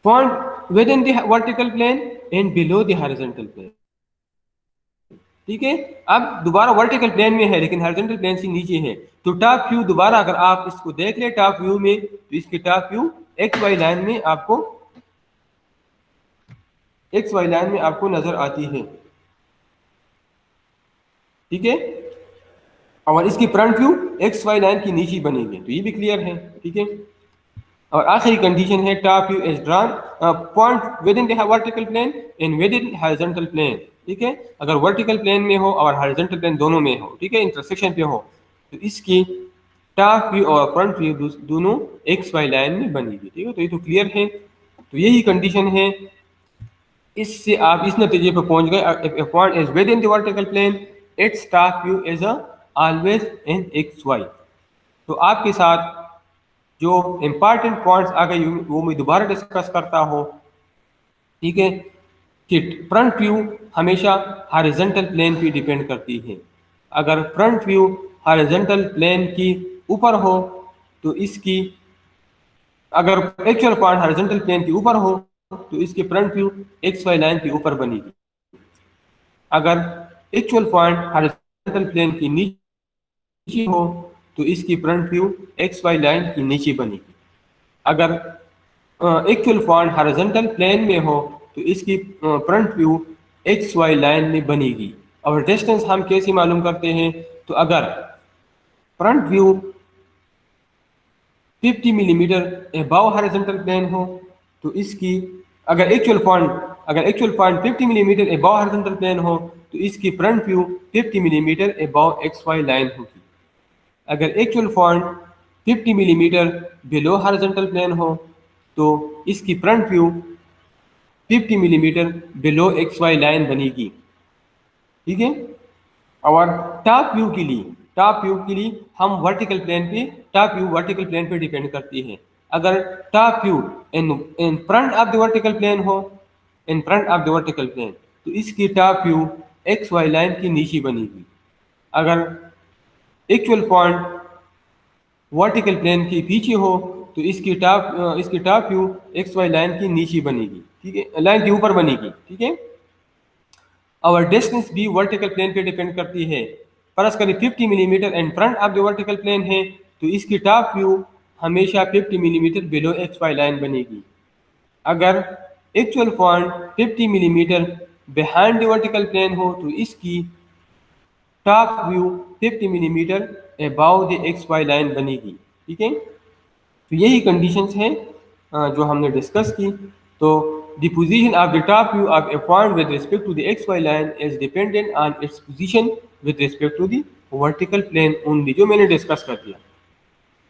Point within the vertical plane and below the horizontal plane. ठीक है, अब दोबारा वर्टिकल प्लेन में है लेकिन हॉरिजॉन्टल प्लेन से नीचे है, तो टॉप व्यू दोबारा अगर आप इसको देख ले टॉप व्यू में तो इसकी top view X Y line में आपको नजर आती है। ठीक है, और इसकी front view X Y line की नीचे बनेगी, तो ये भी क्लियर है। ठीक है, और आखिरी कंडीशन है top view is drawn point within the vertical plane and within horizontal plane. ठीक है, अगर वर्टिकल प्लेन में हो और हॉरिजॉन्टल प्लेन दोनों में हो, ठीक है, इंटरसेक्शन पे हो, तो इसकी टॉप व्यू और फ्रंट व्यू दोनों एक्स वाई लाइन में बनेगी। ठीक है, तो ये तो क्लियर है। तो यही कंडीशन है, इससे आप इस नतीजे पर पहुंच गए, if point is within the vertical plane its top view is always in X Y. तो आपके साथ जो इंपॉर्टेंट पॉइंट्स आ गए वो मैं दोबारा डिस्कस करता हूँ। ठीक है, कि फ्रंट व्यू हमेशा हॉरिजॉन्टल प्लेन पे डिपेंड करती है। अगर फ्रंट व्यू हॉरिजॉन्टल प्लेन की ऊपर हो तो इसकी, अगर एक्चुअल पॉइंट हॉरिजॉन्टल प्लेन के ऊपर हो तो इसकी front view X Y line के ऊपर बनेगी। अगर एक्चुअल पॉइंट हॉरिजॉन्टल प्लेन के नीचे हो तो इसकी front view X Y line की नीचे बनेगी। अगर एक्चुअल पॉइंट हॉरिजॉन्टल प्लेन में हो तो इसकी front view X Y line में बनेगी। और डिस्टेंस हम कैसे मालूम करते हैं, तो अगर front view 50 millimetre above horizontal plane हो तो इसकी, अगर actual point 50 millimetre above horizontal plane हो तो इसकी front view 50 millimetre above X Y line होगी। अगर actual point 50 millimetre below horizontal plane हो तो इसकी front view 50 millimetre below X Y line बनेगी। ठीक है, और टॉप व्यू के लिए हम वर्टिकल प्लेन पे डिपेंड करती है। अगर top view in front of the vertical plane हो, in front of the vertical plane, तो इसकी top view X Y line के नीचे बनेगी। अगर एक्चुअल पॉइंट वर्टिकल प्लेन के पीछे हो तो इसकी top view X Y line की नीचे बनेगी, ठीक है, लाइन के ऊपर बनेगी, ठीक है। और डिस्टेंस भी वर्टिकल प्लेन पे डिपेंड करती है। फर्ज करें 50 millimetre and front of the vertical plane है तो इसकी टॉप व्यू हमेशा 50 millimetre below X Y line बनेगी। अगर actual point 50 millimetre behind the vertical plane हो तो इसकी top view 50 millimetre above the X Y line बनेगी, ठीक है। तो यही कंडीशंस हैं जो हमने डिस्कस की। तो the position of the top view of a point with respect to the X Y line is dependent on its position with respect to the vertical plane only, जो मैंने डिस्कस कर दिया।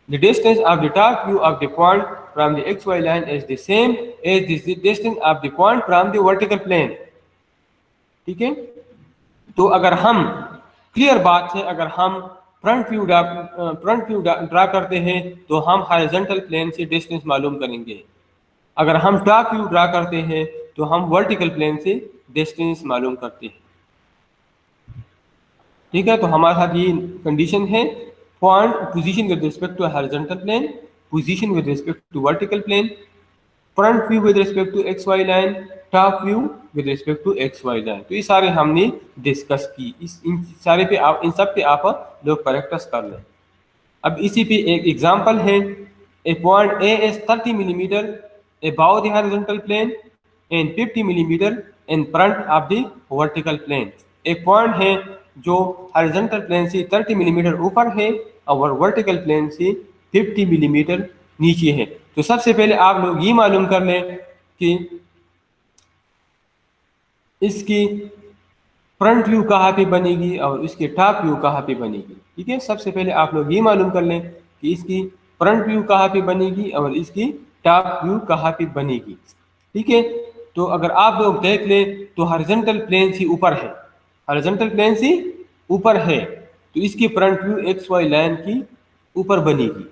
The distance of the top view of the point from the xy line is the same as the distance of the point from the vertical plane, ठीक है। तो अगर हम clear बात है, अगर हम फ्रंट व्यू ड्रा करते हैं तो हम हॉरिजॉन्टल प्लेन से डिस्टेंस मालूम करेंगे। अगर हम टॉप व्यू ड्रा करते हैं तो हम वर्टिकल प्लेन से डिस्टेंस मालूम करते हैं, ठीक है। तो हमारे साथ ये कंडीशन है, point position with respect to horizontal plane, position with respect to vertical plane, front view with respect to X Y line, top view with respect to X Y line. तो ये सारे हमने डिस्कस की। इन सारे पे आप, इन सब पे आप लोग प्रैक्टिस कर लें। अब इसी पे एक एग्जांपल है, A point A is 30 millimetre above the horizontal plane and 50 millimetre in front of the vertical plane. एक पॉइंट है जो हॉरिजॉन्टल प्लेन से 30 मिलीमीटर ऊपर है और वर्टिकल प्लेन से 50 मिलीमीटर नीचे है। तो सबसे पहले आप लोग ये मालूम कर लें कि इसकी फ्रंट व्यू कहाँ पे बनेगी और इसकी टॉप व्यू कहाँ पे बनेगी, ठीक है। सबसे पहले आप लोग ये मालूम कर लें कि इसकी फ्रंट व्यू कहाँ पे बनेगी और इसकी टॉप व्यू कहाँ पे बनेगी, ठीक है। तो अगर आप लोग देख लें तो हॉरिजॉन्टल प्लेन से ऊपर है, हॉरिजॉन्टल प्लेन से ऊपर है तो इसकी front view X Y line की ऊपर बनेगी।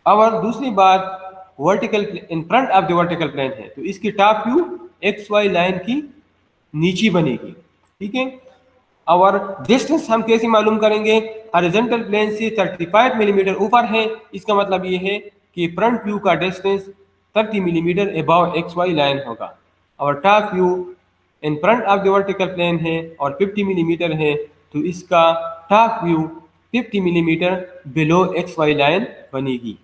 और दूसरी बात, vertical in front of the vertical plane है तो इसकी top view X Y line की नीचे बनेगी, ठीक है। और डिस्टेंस हम कैसे मालूम करेंगे, हॉरिजॉन्टल प्लेन से 35 मिलीमीटर ऊपर है, इसका मतलब ये है कि फ्रंट व्यू का distance 30 millimetre above X Y line होगा। और top view in front of the vertical plane है और 50 मिलीमीटर है तो इसका top view 50 millimetre below X Y line बनेगी,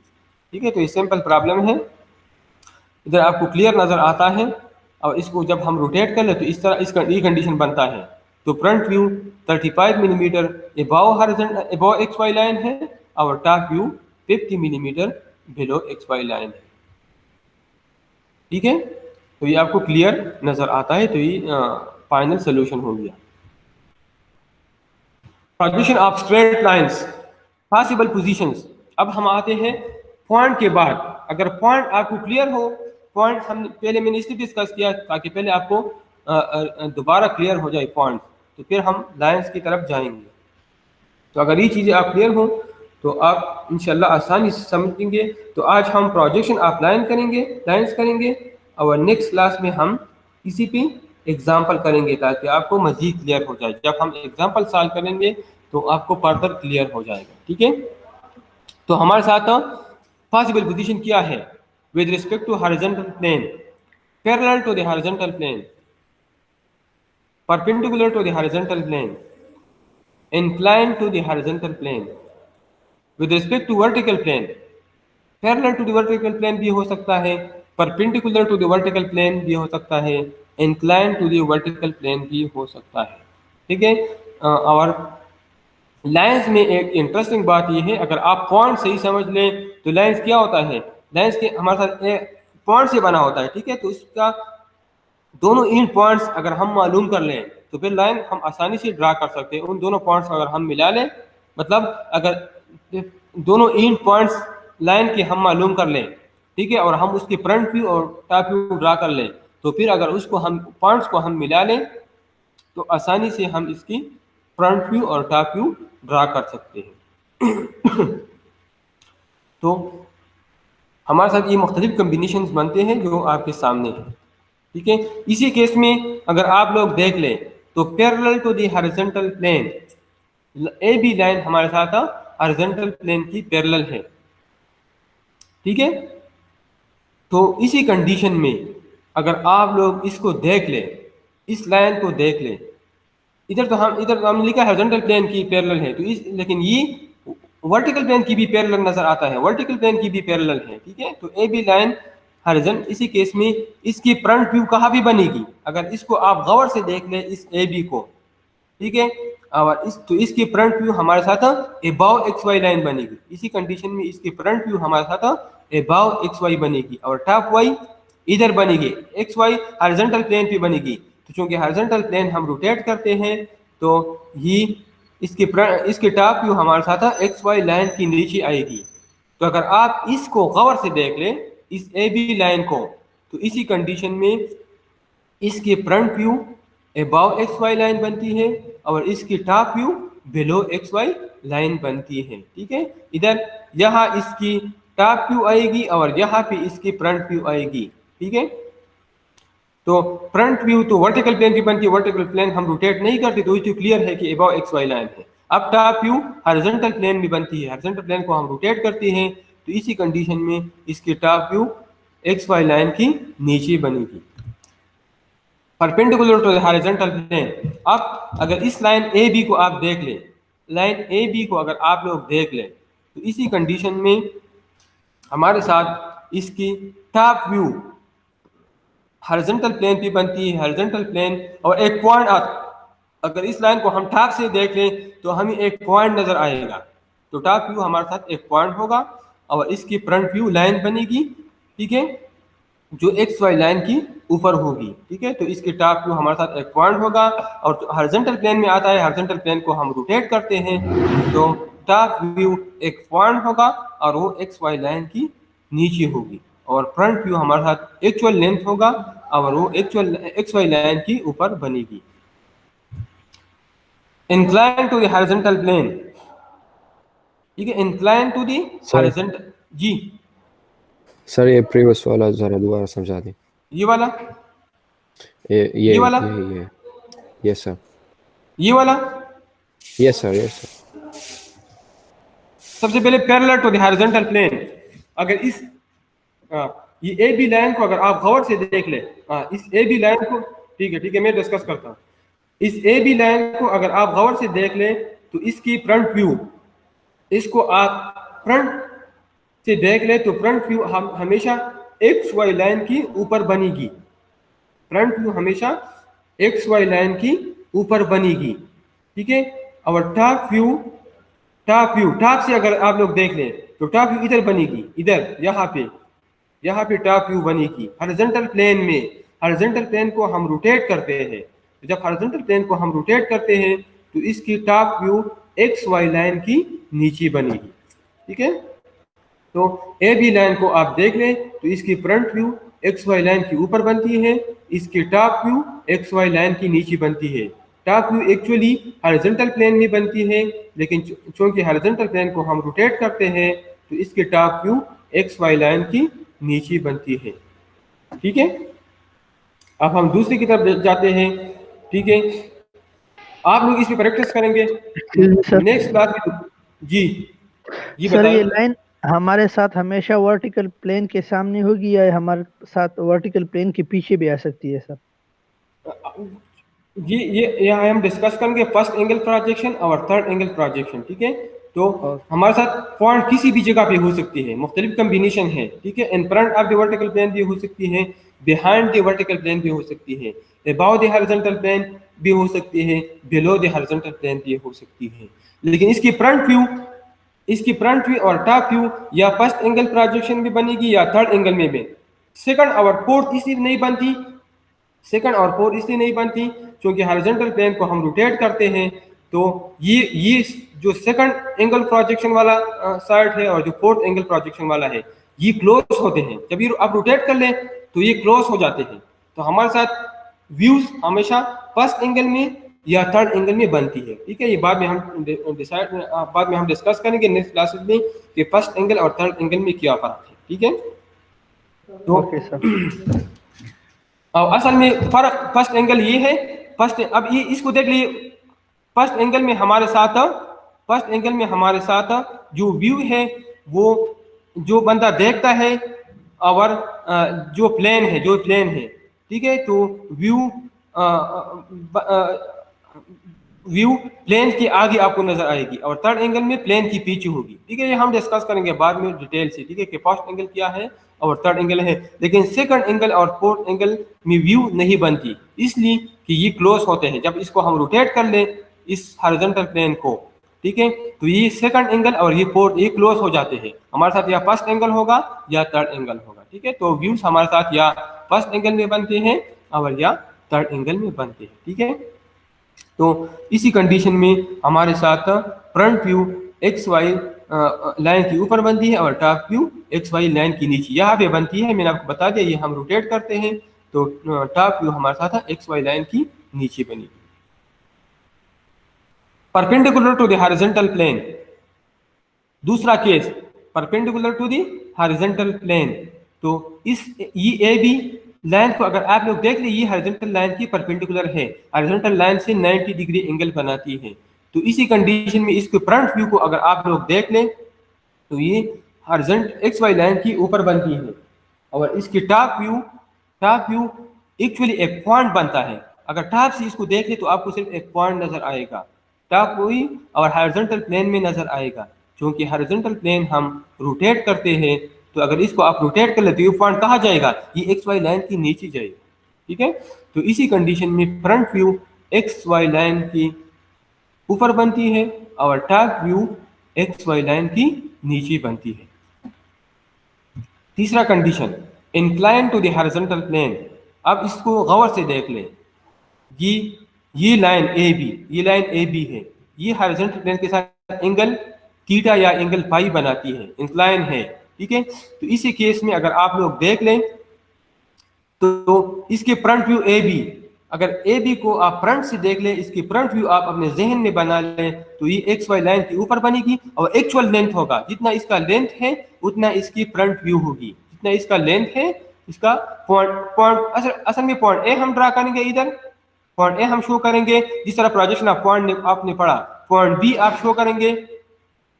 ठीक है। तो ये सिंपल प्रॉब्लम है, इधर आपको क्लियर नज़र आता है। और इसको जब हम रोटेट कर ले तो इस तरह इसका ये कंडीशन बनता है। तो front view 35 millimetre above X Y line है और top view 50 millimetre below X Y line है, ठीक है। तो ये आपको क्लियर नज़र आता है। तो ये फाइनल सोल्यूशन हो गया। Projection of straight lines, possible positions. अब हम आते हैं पॉइंट के बाद। अगर पॉइंट आपको क्लियर हो, पॉइंट हम पहले मैंने इसलिए डिस्कस किया ताकि पहले आपको दोबारा क्लियर हो जाए पॉइंट, तो फिर हम लाइंस की तरफ जाएंगे। तो अगर ये चीज़ें आप क्लियर हो तो आप इंशाल्लाह आसानी से समझेंगे। तो आज हम प्रोजेक्शन ऑफ लाइंस करेंगे और नेक्स्ट क्लास में हम इसी पे एग्जाम्पल करेंगे ताकि आपको मजीद क्लियर हो जाए। जब हम एग्जाम्पल सॉल्व करेंगे तो आपको फर्दर क्लियर हो जाएगा, ठीक है। तो हमारे साथ पॉसिबल पोजीशन क्या है with respect to horizontal plane, parallel to the horizontal plane, perpendicular to the horizontal plane, inclined to the horizontal plane, with respect to vertical plane, parallel to the vertical plane भी हो सकता है, perpendicular to the vertical plane भी हो सकता है, inclined to the vertical plane भी हो सकता है, ठीक है। और लाइंस में एक इंटरेस्टिंग बात यह है, अगर आप पॉइंट सही समझ लें तो लाइंस क्या होता है, लाइंस के हमारे साथ पॉइंट से बना होता है, ठीक है। तो उसका दोनों इन पॉइंट्स अगर हम मालूम कर लें तो फिर लाइन हम आसानी से ड्रा कर सकते हैं। उन दोनों पॉइंट्स अगर हम मिला लें, मतलब अगर दोनों इन पॉइंट्स लाइन के हम मालूम कर लें, ठीक है, और हम उसके फ्रंट व्यू और टॉप व्यू ड्रा कर लें, तो फिर अगर उसको हम पॉइंट्स को हम मिला लें तो आसानी से हम इसकी फ्रंट व्यू और टॉप व्यू ड्रा कर सकते हैं। तो हमारे साथ ये मुख्तलिफ कम्बिनेशंस बनते हैं जो आपके सामने हैं, ठीक है। इसी केस में अगर आप लोग देख लें तो parallel to the horizontal plane, A B line हमारे साथ हॉरिजॉन्टल प्लेन की पैरेलल है, ठीक है। तो इसी कंडीशन में अगर आप लोग इसको देख लें, इस लाइन को देख लें, इधर तो हम लिखा है हॉरिजॉन्टल प्लेन की पैरेलल है, तो इस लेकिन ये वर्टिकल प्लेन की भी पैरेलल नजर आता है, वर्टिकल प्लेन की भी पैरेलल है, ठीक है। तो ए बी लाइन हॉरिजॉन, इसी केस में इसकी फ्रंट व्यू कहाँ भी बनेगी, अगर इसको आप गौर से देख लें इस ए बी को, ठीक है। और इसकी फ्रंट व्यू हमारे साथ एबाव एक्स वाई लाइन बनेगी। इसी कंडीशन में इसकी फ्रंट व्यू हमारे साथ एबाव एक्स वाई बनेगी और टॉप वाई इधर बनेगी, एक्स वाई हॉरिजॉन्टल प्लेन पे बनेगी। तो चूंकि हॉरिजॉन्टल प्लेन हम रोटेट करते हैं तो ये इसके टॉप व्यू हमारे साथ एक्स वाई लाइन की नीचे आएगी। तो अगर आप इसको गौर से देख लें इस ए बी लाइन को, तो इसी कंडीशन में इसकी front view above X Y line बनती है और इसकी top view below X Y line बनती है, ठीक है। इधर यहाँ इसकी टॉप व्यू आएगी और यहाँ पे इसकी फ्रंट व्यू आएगी, ठीक है। तो फ्रंट व्यू तो वर्टिकल प्लेन की बनती है, वर्टिकल प्लेन हम रोटेट नहीं करते, तो ये तो क्लियर है कि अबाव एक्स वाई लाइन है। अब टॉप व्यू हॉरिजॉन्टल प्लेन में बनती है, हॉरिजॉन्टल प्लेन को हम रोटेट करते हैं, तो इसी कंडीशन में इसकी top view X Y line की नीचे बनेगी, perpendicular to the horizontal plane. अब अगर इस लाइन ए बी को आप देख लें, लाइन ए बी को अगर आप लोग देख लें, तो इसी कंडीशन में हमारे साथ इसकी टॉप व्यू हॉरिजॉन्टल प्लेन पे बनती है, हॉरिजॉन्टल प्लेन और एक पॉइंट, अगर इस लाइन को हम टॉप से देख लें तो हमें एक पॉइंट नजर आएगा। तो टॉप व्यू हमारे साथ एक पॉइंट होगा और इसकी फ्रंट व्यू लाइन बनेगी, ठीक है, जो एक्स वाई लाइन की ऊपर होगी, ठीक है। तो इसके टॉप व्यू हमारे साथ एक पॉइंट होगा और हॉरिजॉन्टल प्लेन में आता है, हॉरिजॉन्टल प्लेन को हम रोटेट करते हैं, तो टॉप व्यू एक पॉइंट होगा और वो एक्स वाई लाइन की नीचे होगी और फ्रंट व्यू हमारे साथ एक्चुअल लेंथ होगा और वो एक्चुअल एक्स वाई लाइन की ऊपर बनेगी। Incline to the horizontal plane, ठीक है, incline to the sir horizontal, जी सर ये प्रीवियस वाला जरा दोबारा समझा दें। ये वाला, ये वाला, ये यस सर, ये वाला, यस सर, यस सर। सबसे पहले parallel to the horizontal plane, अगर इस ये ए बी लाइन को अगर आप गौर से देख ले, इस ए बी लाइन को, ठीक है मैं डिस्कस करता हूँ। इस ए बी लाइन को अगर आप गौर से देख ले तो इसकी फ्रंट व्यू, इसको आप फ्रंट से देख ले तो फ्रंट व्यू हम हमेशा एक्स वाई लाइन की ऊपर बनेगी, फ्रंट व्यू हमेशा एक्स वाई लाइन की ऊपर बनेगी, ठीक है। और टॉप व्यू टॉप से अगर आप लोग देख लें तो टॉप व्यू इधर बनेगी, इधर यहाँ पे टॉप व्यू बनेगी हॉरिजॉन्टल प्लेन में। हॉरिजॉन्टल प्लेन को हम रोटेट करते हैं, तो जब हॉरिजॉन्टल प्लेन को हम रोटेट करते हैं तो इसकी top view X Y line की नीचे बनेगी, ठीक है। तो ए बी लाइन को आप देख लें तो इसकी front view X Y line की ऊपर बनती है, इसकी top view X Y line की नीचे बनती है। Top view actually horizontal plane में बनती है, लेकिन चूंकि हॉरिजॉन्टल प्लेन को हम रोटेट करते हैं तो इसके top view X Y line की नीचे बनती है, ठीक है। अब हम दूसरी की तरफ जाते हैं, ठीक है। आप लोग इस पे प्रैक्टिस करेंगे नेक्स्ट क्लास में, जी सर ये बताइए। लाइन हमारे साथ हमेशा वर्टिकल प्लेन के सामने होगी या हमारे साथ वर्टिकल प्लेन के पीछे भी आ सकती है सर? जी ये यहाँ हम डिस्कस करेंगे फर्स्ट एंगल प्रोजेक्शन और थर्ड एंगल प्रोजेक्शन, ठीक है। तो हमारे साथ पॉइंट किसी भी जगह पे हो सकती है, मुख्तलिफ कम्बिनेशन है, ठीक है। In front of the vertical plane भी हो सकती है, बिहाइंड द वर्टिकल प्लेन भी हो सकती है, अबाव द हॉरिजॉन्टल प्लेन भी हो सकती है, बिलो द हॉरिजॉन्टल प्लेन भी हो सकती है। लेकिन इसकी फ्रंट व्यू और टॉप व्यू या फर्स्ट एंगल प्रोजेक्शन में बनेगी या थर्ड एंगल में भी। सेकंड और फोर्थ इसलिए नहीं बनती, सेकंड और फोर्थ इसलिए नहीं बनती क्योंकि हॉरिजॉन्टल प्लेन को हम रोटेट करते हैं, तो ये जो सेकंड एंगल प्रोजेक्शन वाला साइड है और जो फोर्थ एंगल प्रोजेक्शन वाला है ये क्लोज होते हैं। जब ये आप रोटेट कर लें तो ये क्लोज हो जाते हैं। तो हमारे साथ व्यूज हमेशा फर्स्ट एंगल में या थर्ड एंगल में बनती है, ठीक है। ये बाद में हम डिस्कस करेंगे नेक्स्ट क्लासेस में कि फर्स्ट एंगल और थर्ड एंगल में क्या फर्क है, ठीक है। तो ओके सर। और असल में फर्क फर्स्ट एंगल ये है, फर्स्ट अब ये इसको देख लिए, फर्स्ट एंगल में हमारे साथ जो व्यू है वो जो बंदा देखता है और जो प्लेन है, ठीक है। तो व्यू प्लेन के आगे आपको नजर आएगी और थर्ड एंगल में प्लेन की पीछे होगी, ठीक है। ये हम डिस्कस करेंगे बाद में डिटेल से, ठीक है, कि फर्स्ट एंगल क्या है और थर्ड एंगल है। लेकिन सेकंड एंगल और फोर्थ एंगल में व्यू नहीं बनती, इसलिए कि ये क्लोज होते हैं। जब इसको हम रोटेट कर लें इस हॉरिजॉन्टल प्लेन को, ठीक है, तो ये सेकंड एंगल और ये फोर्थ ये क्लोज हो जाते हैं हमारे साथ, या फर्स्ट एंगल होगा या थर्ड एंगल होगा, ठीक है। तो व्यूज हमारे साथ या फर्स्ट एंगल में बनते हैं और या थर्ड एंगल में बनते हैं, ठीक है। तो इसी कंडीशन में हमारे साथ front view X Y line के ऊपर बनती है और top view X Y line की नीचे यहाँ पे बनती है। मैंने आपको बता दिया, ये हम रोटेट करते हैं तो टॉप व्यू हमारे साथ एक्स वाई लाइन की नीचे बनेगी। Perpendicular to the horizontal plane, दूसरा case perpendicular to the horizontal plane. तो इस ये ए बी लाइन को अगर आप लोग देख लें, ये हॉरिजॉन्टल लाइन की परपेंडिकुलर है, हॉरिजॉन्टल लाइन से 90 डिग्री एंगल बनाती है। तो इसी कंडीशन में इसके फ्रंट व्यू को अगर आप लोग देख लें तो ये हॉरिजॉन्टल एक्स वाई लाइन की ऊपर बनती है और इसकी टॉप व्यू एक्चुअली एक पॉइंट बनता है। अगर टॉप से इसको देख ले तो आपको सिर्फ एक पॉइंट नजर आएगा, टॉप वही और हॉरिजॉन्टल प्लेन में नजर आएगा। क्योंकि हॉरिजॉन्टल प्लेन हम रोटेट करते हैं, तो अगर इसको आप रोटेट कर लेते हो, ये पॉइंट कहाँ जाएगा, ये एक्स वाई लाइन की नीचे जाएगा, ठीक है। तो इसी कंडीशन में front view X Y line की ऊपर बनती है और top view X Y line की नीचे बनती है। तीसरा condition incline to the horizontal plane. अब इसको गौर से देख लें, ये लाइन ए बी है, ये हॉरिजॉन्टल प्लेन के साथ एंगल थीटा या एंगल फाई बनाती है, इंक्लाइन है, ठीक है। तो इसी केस में अगर आप लोग देख लें तो इसके फ्रंट व्यू ए बी, अगर ए बी को आप फ्रंट से देख लें, इसकी फ्रंट व्यू आप अपने जहन में बना लें, तो ये एक्स वाई लाइन के ऊपर बनेगी और एक्चुअल लेंथ होगा, जितना इसका लेंथ है उतना इसकी फ्रंट व्यू होगी, जितना इसका लेंथ है इसका पॉइंट असल में पॉइंट ए हम ड्रा करेंगे, इधर पॉइंट ए हम शो करेंगे, जिस तरह प्रोजेक्शन ऑफ पॉइंट आपने पढ़ा, पॉइंट बी आप शो करेंगे,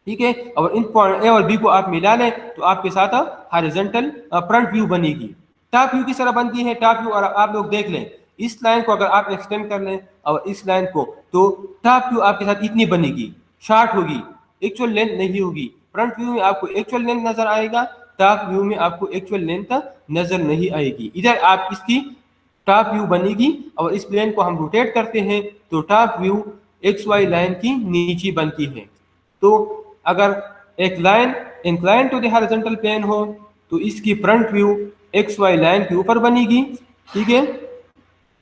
ठीक है। और इन पॉइंट ए और बी को आप मिला लें तो आपके साथ हॉरिजॉन्टल फ्रंट व्यू बनेगी। टॉप व्यू किस तरह बनती है, टॉप व्यू और आप लोग देख लें, इस लाइन को अगर आप एक्सटेंड कर लें और इस लाइन को, तो टॉप व्यू आपके साथ इतनी बनेगी, शॉर्ट होगी, एक्चुअल लेंथ नहीं होगी। फ्रंट व्यू में आपको एक्चुअल लेंथ नजर आएगा, टॉप व्यू में आपको एक्चुअल लेंथ नजर नहीं आएगी। इधर आप इसकी टॉप व्यू बनेगी और इस प्लेन को हम रोटेट करते हैं तो top view X Y line की नीचे बनती है। तो अगर एक line incline to the horizontal plane हो तो इसकी front view X Y line के ऊपर बनेगी, ठीक है,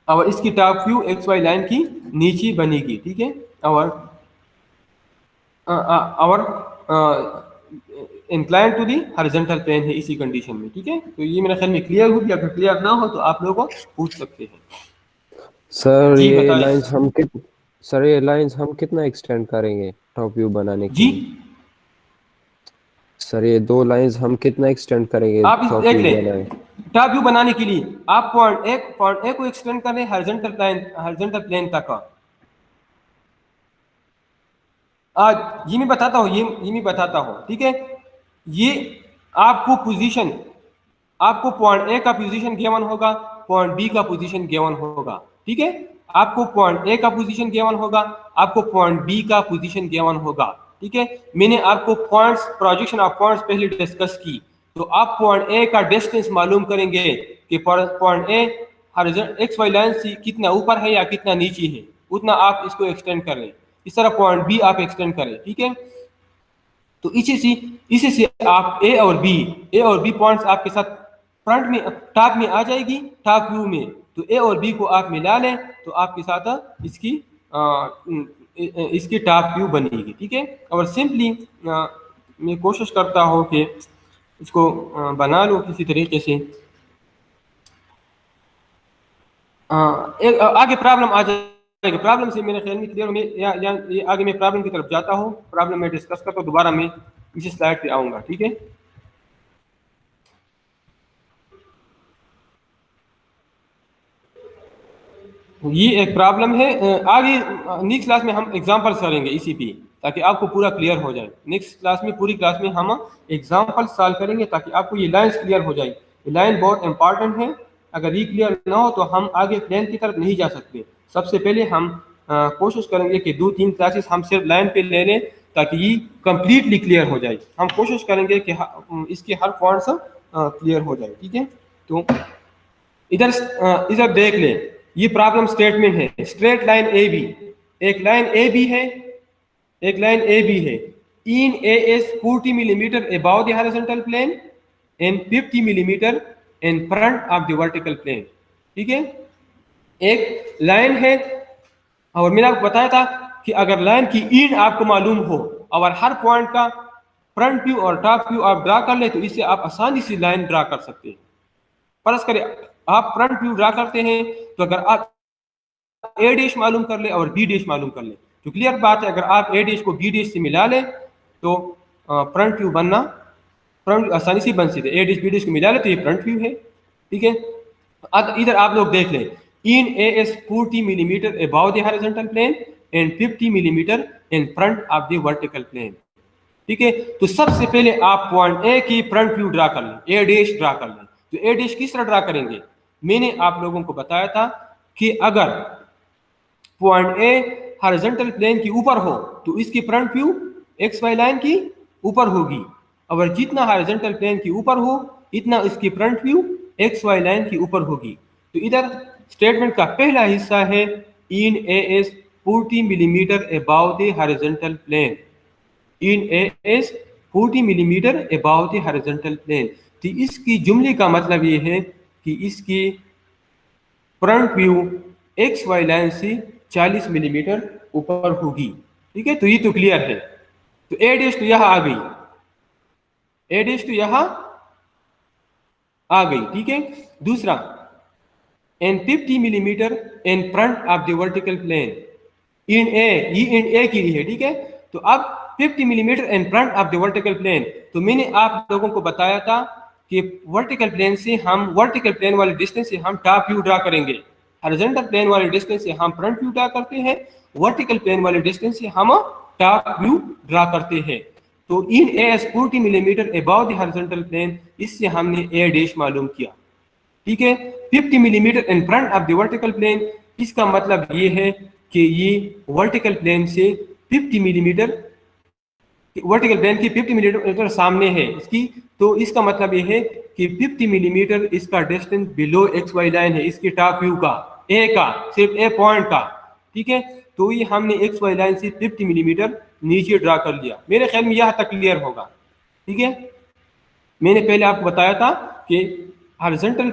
और इसकी top view X Y line की नीचे बनेगी, ठीक है। और incline to the horizontal plane है इसी कंडीशन में, ठीक है। तो ये मेरे ख्याल में क्लियर होगी, अगर क्लियर ना हो तो आप लोगों को पूछ सकते हैं। सर जी ये बताइए। लाइंस हम कितना एक्सटेंड करेंगे टॉप व्यू बनाने के जी लिए? सर ये दो लाइंस हम कितना एक्सटेंड करेंगे आप इस टॉप देख व्यू लें, बनाए? टॉप व्यू बनाने के लिए आप पॉइंट ए को एक्सटेंड कर लें हॉरिजॉन्टल प्लेन तक। आज ये मैं बताता हूँ, ये मैं बताता हूँ, ठीक है। ये आपको पोजीशन, आपको पॉइंट ए का पोजीशन गिवन होगा, पॉइंट बी का पोजीशन गिवन होगा, ठीक है। आपको पॉइंट ए का पोजीशन गिवन होगा, आपको पॉइंट बी का पोजीशन गिवन होगा, ठीक है। मैंने आपको पॉइंट्स, प्रोजेक्शन ऑफ पॉइंट्स पहले डिस्कस की। तो आप पॉइंट ए का डिस्टेंस मालूम करेंगे कि point A horizontal X Y line से कितना ऊपर है या कितना नीचे है, उतना आप इसको एक्सटेंड करें। इस तरह पॉइंट बी आप एक्सटेंड करें, ठीक है। तो इसी से आप ए और बी पॉइंट्स आपके साथ फ्रंट में टॉप में आ जाएगी, टॉप व्यू में। तो ए और बी को आप मिला लें तो आपके साथ इसकी टॉप व्यू बनेगी, ठीक है। और सिंपली मैं कोशिश करता हूँ कि इसको बना लो किसी तरीके से। एक आगे प्रॉब्लम आ जाएगी, प्रॉब्लम से मेरे ख्याल में क्लियर, मैं ये आगे मैं प्रॉब्लम की तरफ जाता हूँ, प्रॉब्लम मैं डिस्कस करता हूँ, दोबारा मैं इसी स्लाइड पे आऊँगा, ठीक है। ये एक प्रॉब्लम है। आगे नेक्स्ट क्लास में हम एग्जांपल्स करेंगे इसी पे, ताकि आपको पूरा क्लियर हो जाए। नेक्स्ट क्लास में पूरी क्लास में हम एग्जांपल सॉल्व करेंगे ताकि आपको ये लाइंस क्लियर हो जाए। ये लाइन बहुत इंपॉर्टेंट है, अगर ये क्लियर ना हो तो हम आगे प्लान की तरफ नहीं जा सकते। सबसे पहले हम कोशिश करेंगे कि 2-3 क्लासेस हम सिर्फ लाइन पे ले लें ताकि ये कम्प्लीटली क्लियर हो जाए। हम कोशिश करेंगे कि इसके हर पॉइंट्स क्लियर हो जाए, ठीक है। तो इधर देख ले, ये प्रॉब्लम स्टेटमेंट है। स्ट्रेट लाइन ए बी, एक लाइन ए बी है, एक लाइन ए बी है। In A is 40 millimetre above the horizontal plane and 50 millimetre in front of the vertical plane, ठीक है। एक लाइन है और मैंने आपको बताया था कि अगर लाइन की इन आपको मालूम हो और हर पॉइंट का फ्रंट व्यू और टॉप व्यू आप ड्रा कर ले तो इससे आप आसानी से लाइन ड्रा कर सकते हैं। फर्ज करें आप फ्रंट व्यू ड्रा करते हैं तो अगर आप ए डैश मालूम कर ले और बी डैश मालूम कर ले तो क्लियर बात है, अगर आप ए डैश को बी डैश से मिला ले तो फ्रंट व्यू बनना, फ्रंट आसानी से बन सकते। ए डैश बी डैश को मिला ले तो ये फ्रंट व्यू है, ठीक है। अब इधर आप लोग देख लें, in A is 40 millimetre above the horizontal plane and 50 millimetre in front of the vertical plane, ठीक है। तो सबसे पहले आप पॉइंट ए की फ्रंट व्यू ड्रा कर लें, ए डैश ड्रा कर लें। तो ए डैश किस तरह ड्रा करेंगे, मैंने आप लोगों को बताया था कि अगर पॉइंट ए हॉरिजॉन्टल प्लेन के ऊपर हो तो इसकी front view X Y line की ऊपर होगी, और जितना हॉरिजॉन्टल प्लेन के ऊपर हो इतना इसकी front view X Y line के ऊपर होगी। तो इधर स्टेटमेंट का पहला हिस्सा है in A is 40 millimetre above the horizontal plane, in A is 40 millimetre above the horizontal plane. तो इसकी जुमले का मतलब ये है कि इसकी front view X Y line से 40 मिलीमीटर ऊपर होगी, ठीक है। तो ये तो क्लियर है। तो ए डैश तो यहां आ गई, ए डैश तो यहां आ गई, ठीक है। दूसरा and 50 millimetre in front of the vertical plane, in A, ये इन ए की है, ठीक है। तो अब 50 millimetre in front of the vertical plane, तो मैंने आप लोगों को बताया था कि वर्टिकल प्लेन से हम वर्टिकल प्लेन वाले डिस्टेंस से हम टॉप व्यू ड्रा करेंगे, हॉरिजॉन्टल प्लेन वाले डिस्टेंस से हम फ्रंट व्यू ड्रा करते हैं, वर्टिकल प्लेन वाले डिस्टेंस से हम टॉप व्यू ड्रा करते हैं। तो in A is 40 millimetre above the horizontal plane, इससे हमने ए डैश मालूम किया, ठीक है। 50 millimetre in front of the vertical plane, इसका मतलब ये है कि ये वर्टिकल प्लेन से 50 मिलीमीटर, वर्टिकल प्लेन की 50 मिलीमीटर सामने है इसकी, तो इसका मतलब ये है कि 50 मिलीमीटर इसका distance below X Y line है, इसके टॉप व्यू का, ए का, सिर्फ ए पॉइंट का, ठीक है। तो ये हमने एक्स वाई लाइन से 50 मिलीमीटर नीचे ड्रा कर लिया। मेरे ख्याल में यह तक क्लियर होगा, ठीक है। मैंने पहले आपको बताया था कि हॉरिजॉन्टल,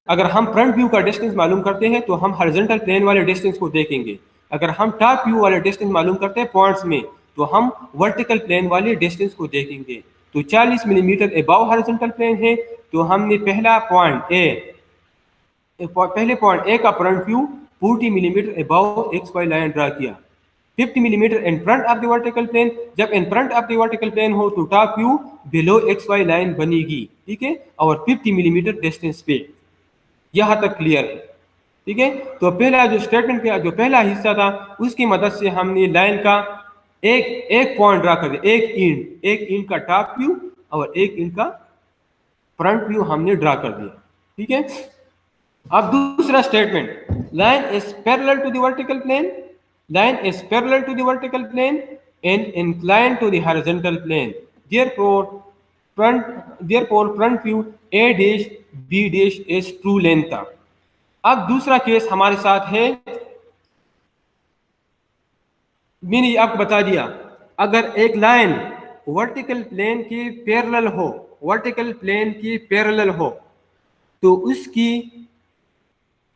अगर हम फ्रंट व्यू का डिस्टेंस मालूम करते हैं तो हम हॉरिजॉन्टल प्लेन वाले डिस्टेंस को देखेंगे, अगर हम टॉप व्यू वाले डिस्टेंस मालूम करते हैं पॉइंट्स में तो हम वर्टिकल प्लेन वाले डिस्टेंस को देखेंगे। तो 40 मिलीमीटर अबाउ हॉरिजॉन्टल प्लेन है, तो हमने पहला पॉइंट ए, पहले पॉइंट ए का front view 40 millimetre above X Y line draw किया, 50 millimetre in front of the vertical plane, जब in front of the vertical plane हो तो top view below X Y line बनेगी, ठीक है, और 50 मिलीमीटर डिस्टेंस पे। यहां तक क्लियर है, ठीक है। तो पहला जो स्टेटमेंट का जो पहला हिस्सा था उसकी मदद से हमने लाइन का एक पॉइंट ड्रा कर दिया, एक इंच का टॉप व्यू और एक इंच का फ्रंट व्यू हमने ड्रा कर दिया, ठीक है। अब दूसरा statement, line is parallel to the vertical plane, line is parallel to the vertical plane and inclined to the horizontal plane, therefore front view a dash b dash is true length। अब दूसरा case हमारे साथ है, मैंने आपको बता दिया अगर एक लाइन वर्टिकल प्लेन के पैरेलल हो, वर्टिकल प्लेन की पैरेलल हो तो उसकी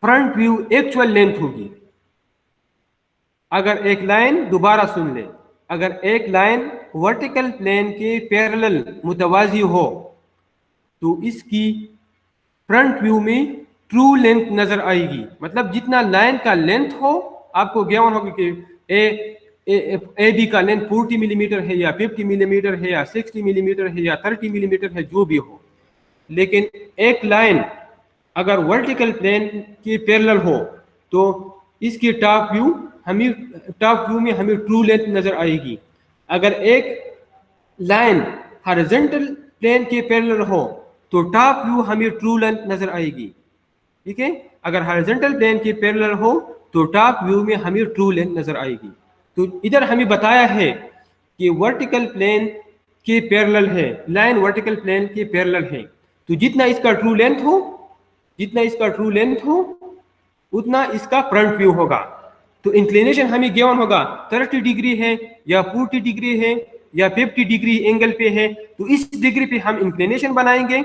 फ्रंट व्यू एक्चुअल लेंथ होगी। अगर एक लाइन, दोबारा सुन ले, अगर एक लाइन वर्टिकल प्लेन के पैरेलल मुतवाजी हो तो इसकी फ्रंट व्यू में ट्रू लेंथ नजर आएगी, मतलब जितना लाइन का लेंथ हो, आपको ज्ञान होगा कि ए बी का लेंथ 40 मिलीमीटर है या 50 मिलीमीटर है या 60 मिलीमीटर है या 30 मिलीमीटर है, जो भी हो, लेकिन एक लाइन अगर वर्टिकल प्लेन के पैरेलल हो तो इसकी टॉप व्यू में हमें ट्रू लेंथ नजर आएगी। अगर एक लाइन हॉरिजॉन्टल प्लेन के पैरेलल हो तो टॉप व्यू हमें ट्रू लेंथ नजर आएगी। ठीक है, अगर हॉरिजॉन्टल प्लेन के पैरेलल हो तो टॉप व्यू में हमें ट्रू लेंथ नजर आएगी। तो इधर हमें बताया है कि वर्टिकल प्लेन के पैरेलल है, लाइन वर्टिकल प्लेन के पैरेलल है, तो जितना इसका ट्रू लेंथ हो उतना इसका फ्रंट व्यू होगा। तो इंक्लिनेशन हमें गिवन होगा 30 डिग्री है या 40 डिग्री है या 50 डिग्री एंगल पे है, तो इस डिग्री पे हम इंक्लिनेशन बनाएंगे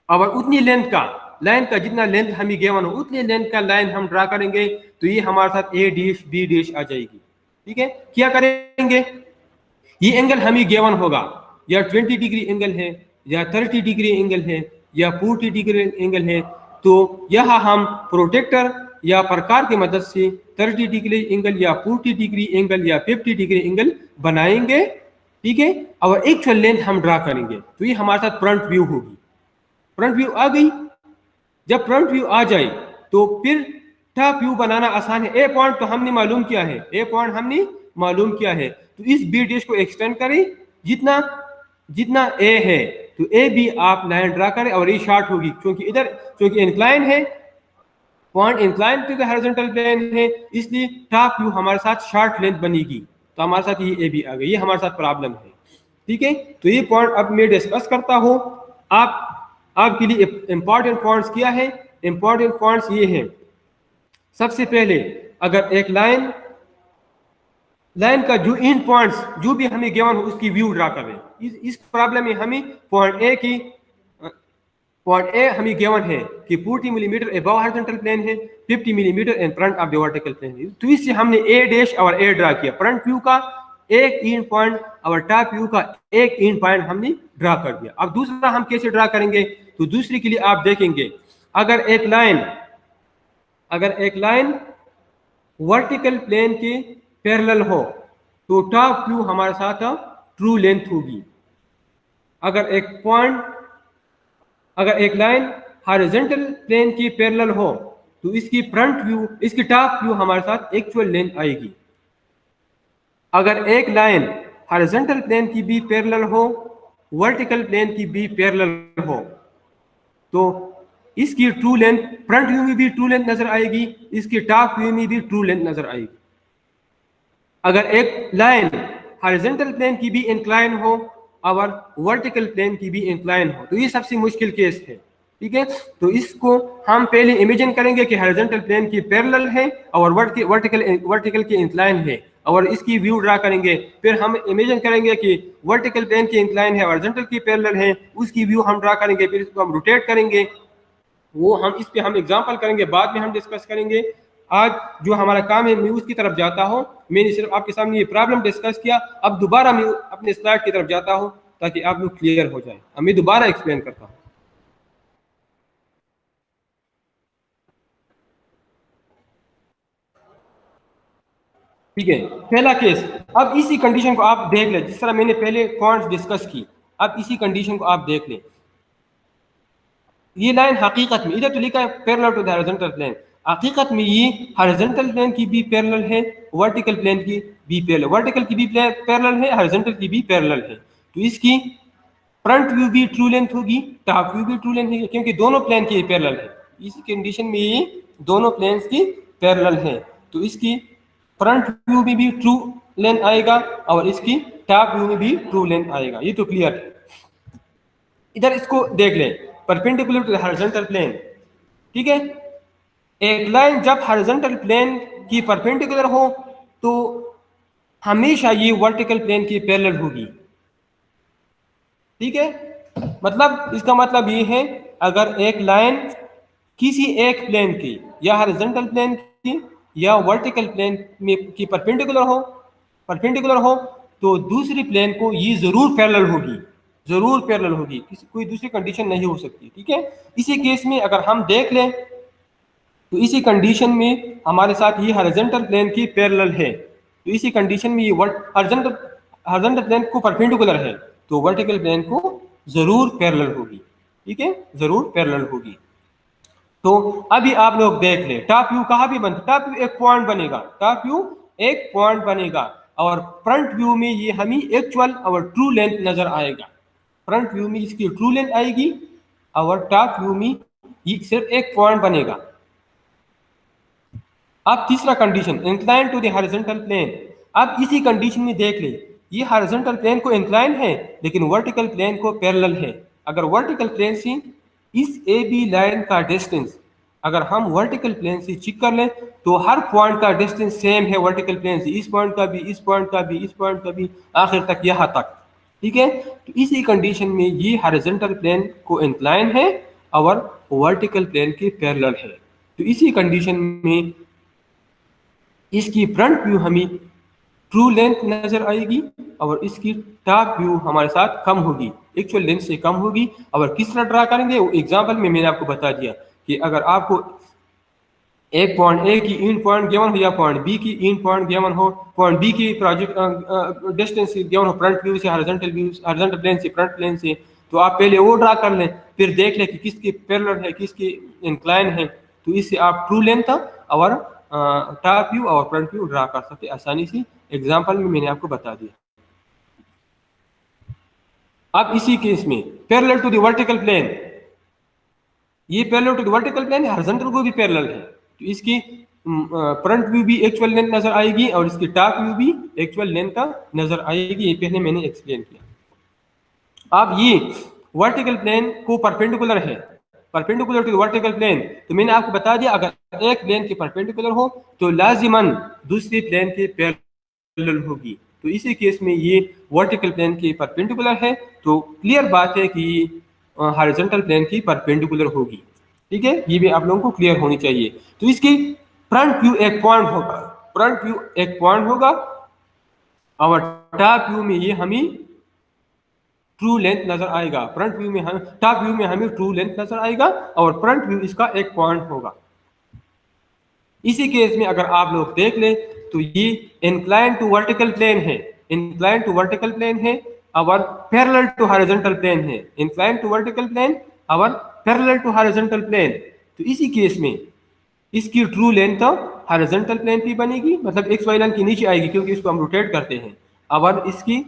और उतनी लेंथ का लाइन का जितना लेंथ हमें गिवन हो उतनी लेंथ का लाइन हम ड्रा करेंगे, तो ये हमारे साथ ए डैश बी डैश आ जाएगी। ठीक है, क्या करेंगे, ये एंगल हमें गिवन होगा, या 20 डिग्री एंगल है या 30 डिग्री एंगल है या 40 डिग्री एंगल है, तो यह हम प्रोटेक्टर या प्रकार की मदद से 30 डिग्री एंगल या 40 डिग्री एंगल या 50 डिग्री एंगल बनाएंगे। ठीक है, और एक्चुअल लेंथ हम ड्रा करेंगे, तो ये हमारे साथ फ्रंट व्यू होगी। फ्रंट व्यू आ गई, जब फ्रंट व्यू आ जाए तो फिर टॉप व्यू बनाना आसान है। ए पॉइंट तो हमने मालूम किया है, तो इस बी डैश को एक्सटेंड करें जितना ए है, तो ए भी आप लाइन ड्रा करें और ये शॉर्ट होगी क्योंकि इंक्लाइन है, point incline to the horizontal plane है, इसलिए टॉप व्यू हमारे साथ शॉर्ट लेंथ बनेगी। तो हमारे साथ ये ए भी आ गई, ये हमारे साथ प्रॉब्लम है। ठीक है, तो ये पॉइंट अब मैं डिस्कस करता हूँ। आपके लिए इंपॉर्टेंट पॉइंट्स क्या है, इंपॉर्टेंट पॉइंट्स ये हैं। सबसे पहले अगर एक लाइन का जो इन पॉइंट्स जो भी हमें गिवन हो उसकी व्यू ड्रा करें। इस प्रॉब्लम में हमें पॉइंट ए हमें गिवन है कि 40 मिलीमीटर अबव हॉरिजॉन्टल प्लेन है, 50 millimetre in front of the vertical plane है। तो इससे हमने ए डैश और ए ड्रा किया, फ्रंट व्यू का एक इन पॉइंट और टॉप व्यू का एक इन पॉइंट हमने ड्रा कर दिया। अब दूसरा हम कैसे ड्रा करेंगे, तो दूसरे के लिए आप देखेंगे, अगर एक लाइन वर्टिकल प्लेन के पैरेलल हो तो टॉप व्यू हमारे साथ ट्रू लेंथ होगी। अगर एक लाइन हॉरिजॉन्टल प्लेन के पैरेलल हो तो इसकी टॉप व्यू हमारे साथ एक्चुअल लेंथ आएगी। अगर एक लाइन हॉरिजॉन्टल प्लेन की भी पैरेलल हो, वर्टिकल प्लेन की भी पैरेलल हो, तो इसकी ट्रू लेंथ फ्रंट व्यू में भी ट्रू लेंथ नजर आएगी, इसकी टॉप व्यू में भी ट्रू लेंथ नजर आएगी। अगर एक लाइन हॉरिजॉन्टल प्लेन की भी इंक्लाइन हो और वर्टिकल प्लेन की भी इंक्लाइन हो, तो ये सबसे मुश्किल केस है। ठीक है, तो इसको हम पहले इमेजिन करेंगे कि हॉरिजॉन्टल प्लेन की पैरेलल है और वर्टिकल की इंक्लाइन है, और इसकी व्यू ड्रा करेंगे। फिर हम इमेजिन करेंगे कि वर्टिकल प्लेन की इंक्लाइन है, हॉरिजॉन्टल की पैरेलल है, उसकी व्यू हम ड्रा करेंगे। फिर इसको हम रोटेट करेंगे, इस पे हम एग्जांपल करेंगे, बाद में हम डिस्कस करेंगे। आज जो हमारा काम है मैं उसकी तरफ जाता हूँ। मैंने सिर्फ आपके सामने ये प्रॉब्लम डिस्कस किया, अब दोबारा मैं अपने स्लाइड की तरफ जाता हूँ ताकि आप लोग क्लियर हो जाए। अब मैं दोबारा एक्सप्लेन करता हूँ। ठीक है, पहला केस, अब इसी कंडीशन को आप देख लें जिस तरह मैंने पहले पॉइंट्स डिस्कस की। अब इसी कंडीशन को आप देख लें, ये लाइन हकीकत में इधर तो लिखा है parallel to the horizontal plane, हकीकत में ये हॉरिजॉन्टल प्लेन की भी पैरेलल है, वर्टिकल प्लेन की भी पैरेलल, वर्टिकल की भी पैरेलल है, हॉरिजॉन्टल की भी पैरेलल है। तो इसकी फ्रंट व्यू भी ट्रू लेंथ होगी, टॉप व्यू भी ट्रू लेंथ होगी, क्योंकि दोनों प्लेन की पैरेलल है। इसी कंडीशन में ये दोनों प्लेन्स की पैरेलल है, तो इसकी फ्रंट व्यू में भी ट्रू लेंथ आएगा और इसकी टॉप व्यू में भी ट्रू लेंथ आएगा। ये तो क्लियर है। इधर इसको देख लें, perpendicular to the horizontal plane. ठीक है, एक लाइन जब हॉरिजॉन्टल प्लेन की परपेंडिकुलर हो तो हमेशा ये वर्टिकल प्लेन की पैरेलल होगी। ठीक है, मतलब इसका मतलब ये है, अगर एक लाइन किसी एक प्लेन की या हॉरिजॉन्टल प्लेन की या वर्टिकल प्लेन में की परपेंडिकुलर हो तो दूसरी प्लेन को ये जरूर पैरेलल होगी, कोई दूसरी कंडीशन नहीं हो सकती। ठीक है, इसी केस में अगर हम देख लें तो इसी कंडीशन में हमारे साथ ये हॉरिजॉन्टल प्लेन की पैरेलल है, तो इसी कंडीशन में ये हॉरिजॉन्टल प्लेन को परपेंडिकुलर है तो वर्टिकल प्लेन को जरूर पैरेलल होगी। ठीक है, जरूर पैरेलल होगी। तो अभी आप लोग देख ले, टॉप व्यू कहाँ भी बनता, टॉप व्यू एक पॉइंट बनेगा, टॉप व्यू एक पॉइंट बनेगा, और फ्रंट व्यू में ये हमें एक्चुअल और ट्रू लेंथ नजर आएगा। फ्रंट व्यू में इसकी ट्रू लेंथ आएगी और टॉप व्यू में ये सिर्फ एक पॉइंट बनेगा। अब तीसरा condition, incline to the horizontal plane. अब इसी कंडीशन में देख ले, ये हॉरिजॉन्टल प्लेन को इंक्लाइन है लेकिन वर्टिकल प्लेन को पैरेलल है। अगर वर्टिकल प्लेन से इस ए बी लाइन का डिस्टेंस अगर हम वर्टिकल प्लेन से चेक कर लें तो हर पॉइंट का डिस्टेंस सेम है वर्टिकल प्लेन से, इस पॉइंट का भी, इस पॉइंट का भी, इस पॉइंट का भी, आखिर तक यहाँ तक। ठीक है, तो इसी कंडीशन में ये हॉरिजॉन्टल प्लेन को इंक्लाइन है और वर्टिकल प्लेन के पैरेलल है। तो इसी कंडीशन में इसकी फ्रंट व्यू हमें ट्रू लेंथ नजर आएगी और इसकी टॉप व्यू हमारे साथ कम होगी, एक्चुअल लेंथ से कम होगी। और किस तरह ड्रा करेंगे वो एग्जांपल में मैंने आपको बता दिया कि अगर आपको एक पॉइंट ए की इन पॉइंट गिवन हो या पॉइंट बी की इन पॉइंट गिवन हो, पॉइंट बी की प्रोजेक्ट डिस्टेंस गिवन हो फ्रंट व्यू से हॉरिजॉन्टल प्लेन से फ्रंट प्लेन से, तो आप पहले वो ड्रा कर लें, फिर देख लें कि किसकी पैरेलल है किसकी इंक्लाइन है, तो इससे आप ट्रू लेंथ और टॉप व्यू और फ्रंट व्यू ड्रा कर सकते आसानी से। एग्जांपल में मैंने आपको बता दिया। अब इसी केस में parallel to the vertical plane, ये parallel to the vertical plane horizontal को भी पैरेलल है, तो इसकी फ्रंट व्यू भी एक्चुअल लेंथ नजर आएगी और इसकी टॉप व्यू भी एक्चुअल लेंथ नजर आएगी। ये पहले मैंने एक्सप्लेन किया। अब ये वर्टिकल प्लेन को परपेंडिकुलर है, परपेंडिकुलर टू वर्टिकल प्लेन, तो मैंने आपको बता दिया अगर एक प्लेन के परपेंडिकुलर हो तो लाजिमन दूसरी प्लेन के पैरेलल होगी। तो इसी केस में ये वर्टिकल प्लेन के परपेंडिकुलर है, तो क्लियर बात है कि हॉरिजॉन्टल प्लेन की परपेंडिकुलर होगी। ठीक है, ये भी आप लोगों को क्लियर होनी चाहिए। तो इसकी फ्रंट व्यू एक पॉइंट होगा, फ्रंट व्यू एक पॉइंट होगा और टॉप व्यू में ये हमें ट्रू लेंथ नजर आएगा, फ्रंट व्यू में हम टॉप व्यू में हमें ट्रू लेंथ नजर आएगा और फ्रंट व्यू इसका एक पॉइंट होगा। इसी केस में अगर आप लोग देख लें तो ये इंक्लाइन टू वर्टिकल प्लेन है, इंक्लाइन टू वर्टिकल प्लेन है और पैरेलल टू हॉरिजॉन्टल प्लेन है, इंक्लाइन टू वर्टिकल प्लेन और पैरेलल टू हॉरिजॉन्टल प्लेन। तो इसी केस में इसकी ट्रू लेंथ हॉरिजॉन्टल प्लेन पे बनेगी, मतलब एक्स वाई लाइन के नीचे आएगी क्योंकि इसको हम रोटेट करते हैं, और इसकी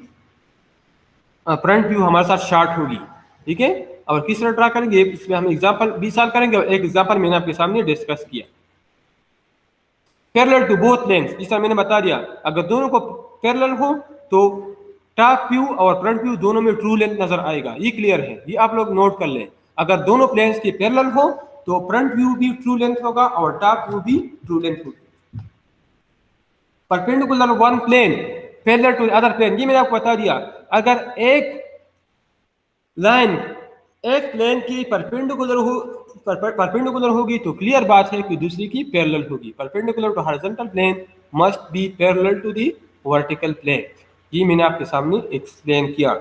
फ्रंट व्यू हमारे साथ शार्ट होगी। ठीक है, और किस तरह ड्रा करेंगे इसमें हम एग्जांपल 20 साल करेंगे और एक एग्जांपल मैंने आपके सामने डिस्कस किया। पैरेलल टू बोथ प्लेन्स, जिस तरह मैंने बता दिया अगर दोनों को पैरेलल हो तो टॉप व्यू और फ्रंट व्यू दोनों में ट्रू लेंथ नजर आएगा। ये क्लियर है, ये आप लोग नोट कर लें। अगर दोनों प्लेन्स के पैरेलल हो तो फ्रंट व्यू भी ट्रू लेंथ होगा और टॉप व्यू भी ट्रू लेंथ होगी। Perpendicular one plane parallel to other plane, ये मैंने आपको बता दिया। अगर एक लाइन एक प्लेन की परपेंडिकुलर होगी तो क्लियर बात है कि दूसरी की पैरेलल होगी। Perpendicular to horizontal plane must be parallel to the vertical plane, ये मैंने आपके सामने एक्सप्लेन किया।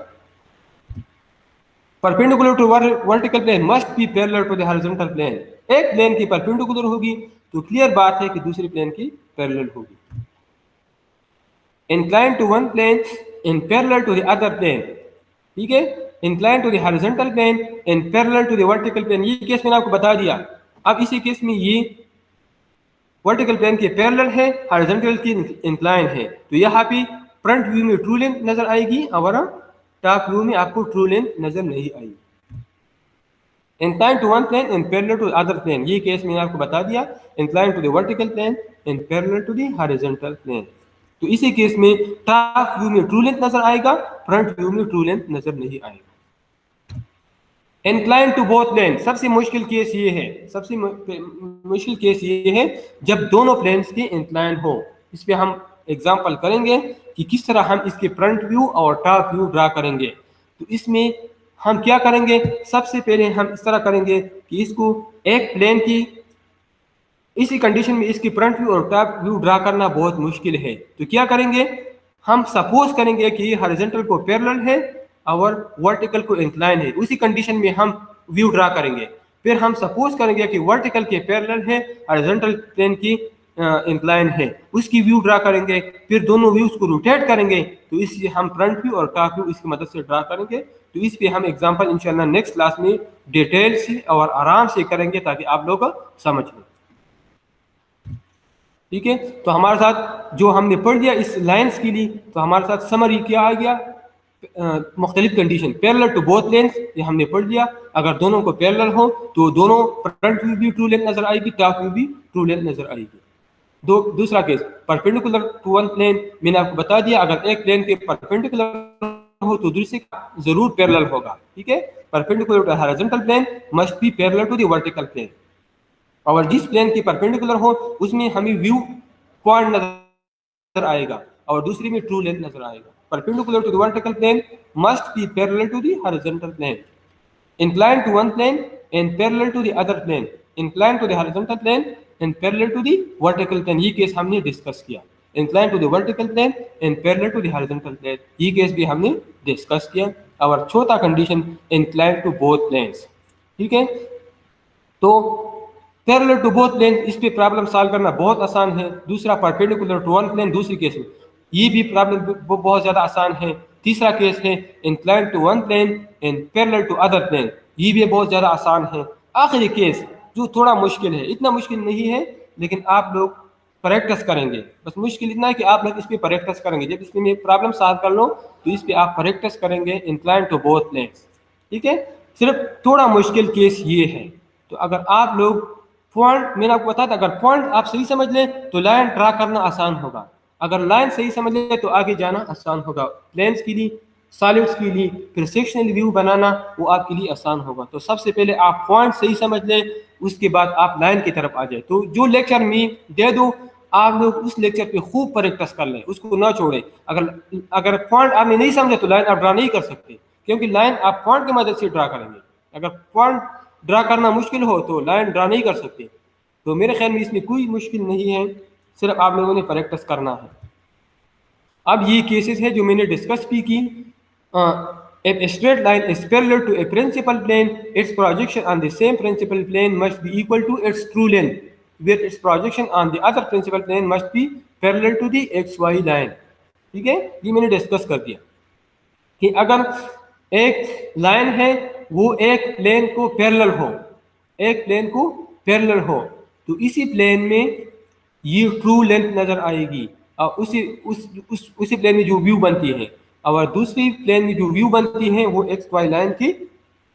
Perpendicular to vertical plane must be parallel to the horizontal plane, एक प्लेन की परपेंडिकुलर होगी तो क्लियर बात है कि दूसरी प्लेन की पैरेलल होगी। Incline to one plane in parallel to the other plane, ठीक है, incline to the horizontal plane in parallel to the vertical plane, ये केस मैंने आपको बता दिया। अब इसी केस में ये वर्टिकल प्लेन के पैरेलल है, हॉरिजॉन्टल की इंक्लाइन है, तो यहाँ पे फ्रंट व्यू में ट्रू लेंथ नजर आएगी और टॉप व्यू में आपको ट्रू लेंथ नजर नहीं आएगी। Incline to one plane in parallel to other plane, ये केस मैंने आपको बता दिया। Incline to the vertical plane in parallel to the horizontal plane, तो इसी केस में टॉप व्यू में ट्रू लेंथ नजर आएगा, फ्रंट व्यू में ट्रू लेंथ नजर नहीं आएगा। इंक्लाइन टू बोथ प्लेन, सबसे मुश्किल केस ये है, सबसे मुश्किल केस ये है जब दोनों प्लेन्स की इंक्लाइन हो। इस पे हम एग्जांपल करेंगे कि किस तरह हम इसके फ्रंट व्यू और टॉप व्यू ड्रा करेंगे। तो इसमें हम क्या करेंगे, सबसे पहले हम इस तरह करेंगे कि इसको एक प्लेन की इसी कंडीशन में इसकी फ्रंट व्यू और टॉप व्यू ड्रा करना बहुत मुश्किल है। तो क्या करेंगे, हम सपोज करेंगे कि ये हॉरिजॉन्टल को पैरेलल है और वर्टिकल को इंक्लाइन है, उसी कंडीशन में हम व्यू ड्रा करेंगे। फिर हम सपोज करेंगे कि वर्टिकल के पैरेलल है, हॉरिजॉन्टल प्लेन की इंक्लाइन है उसकी व्यू ड्रा करेंगे, फिर दोनों व्यूज को रोटेट करेंगे, तो इससे हम फ्रंट व्यू और टॉप व्यू इसकी मदद से ड्रा करेंगे। तो इस पे हम एग्जांपल इंशाल्लाह नेक्स्ट क्लास में डिटेल से और आराम से करेंगे ताकि आप लोग समझ लें। ठीक है, तो हमारे साथ जो हमने पढ़ लिया इस लाइन्स के लिए, तो हमारे साथ समरी क्या आ गया, मुख्तलिफ condition parallel to both lines, ये हमने पढ़ लिया। अगर दोनों को पैरेलल हो तो दोनों फ्रंट व्यू भी ट्रू लेंथ नजर आएगी, टॉप व्यू भी ट्रू लेंथ नजर आएगी। दूसरा case perpendicular to one plane, मैंने आपको बता दिया अगर एक प्लेन के परपेंडिकुलर हो तो दूसरे का जरूर पैरेलल होगा। ठीक है, perpendicular to horizontal plane must be parallel to the vertical plane, और जिस प्लेन के परपेंडिकुलर हो उसमें हमें व्यू पॉइंट नजर आएगा और दूसरी में ट्रू लेंथ नजर आएगा। Perpendicular to the vertical plane must be parallel to the horizontal plane, inclined to one plane and parallel to the other plane, inclined to the horizontal plane and parallel to the vertical plane। ये case हमने discuss किया। inclined to the vertical plane and parallel to the horizontal plane, ये case भी हमने discuss किया। और चौथा condition inclined to both planes। ठीक है, तो पैरेलल टू बोथ प्लेन, इस पे प्रॉब्लम सॉल्व करना बहुत आसान है। दूसरा परपेंडिकुलर टू वन प्लेन, दूसरी केस में ये भी प्रॉब्लम बहुत ज़्यादा आसान है। तीसरा केस है incline to one plane and parallel to other plane, ये भी बहुत ज़्यादा आसान है। आखिरी केस जो थोड़ा मुश्किल है, इतना मुश्किल नहीं है लेकिन आप लोग प्रैक्टिस करेंगे, बस मुश्किल इतना है कि आप लोग इस पर प्रैक्टिस करेंगे। जब इसमें मैं प्रॉब्लम सॉल्व कर लो तो इस पर आप प्रैक्टिस करेंगे इंक्लाइन टू बोथ प्लेन्स। ठीक है, सिर्फ थोड़ा मुश्किल केस ये है। तो अगर आप लोग पॉइंट, मैंने आपको बताया था, अगर पॉइंट आप सही समझ लें तो लाइन ड्रा करना आसान होगा, अगर लाइन सही समझ लें तो आगे जाना आसान होगा। प्लेन्स के लिए, सॉलिड्स के लिए, फिर सेक्शनल व्यू बनाना वो आपके लिए आसान होगा। तो सबसे पहले आप पॉइंट सही समझ लें, उसके बाद आप लाइन की तरफ आ जाए। तो जो लेक्चर में दे दो आप लोग उस लेक्चर पे खूब प्रैक्टिस कर लें, उसको ना छोड़ें। अगर पॉइंट आपने नहीं समझे तो लाइन आप ड्रा नहीं कर सकते, क्योंकि लाइन आप पॉइंट की मदद से ड्रा करेंगे। अगर पॉइंट ड्रा करना मुश्किल हो तो लाइन ड्रा नहीं कर सकते। तो मेरे ख्याल में इसमें कोई मुश्किल नहीं है, सिर्फ आप लोगों ने प्रैक्टिस करना है। अब ये केसेस है जो मैंने डिस्कस भी की। If a straight line is parallel to a principal plane, its projection on the same principal plane must be equal to its true length, where its projection on the other principal plane must be parallel to the xy line। ठीक है, ये मैंने discuss कर दिया कि अगर एक line है वो एक प्लेन को पैरेलल हो, एक प्लेन को पैरेलल हो, तो इसी प्लेन में ये ट्रू लेंथ नजर आएगी और उसी प्लेन में जो व्यू बनती है, और दूसरी प्लेन में जो व्यू बनती है वो एक्स वाई लाइन की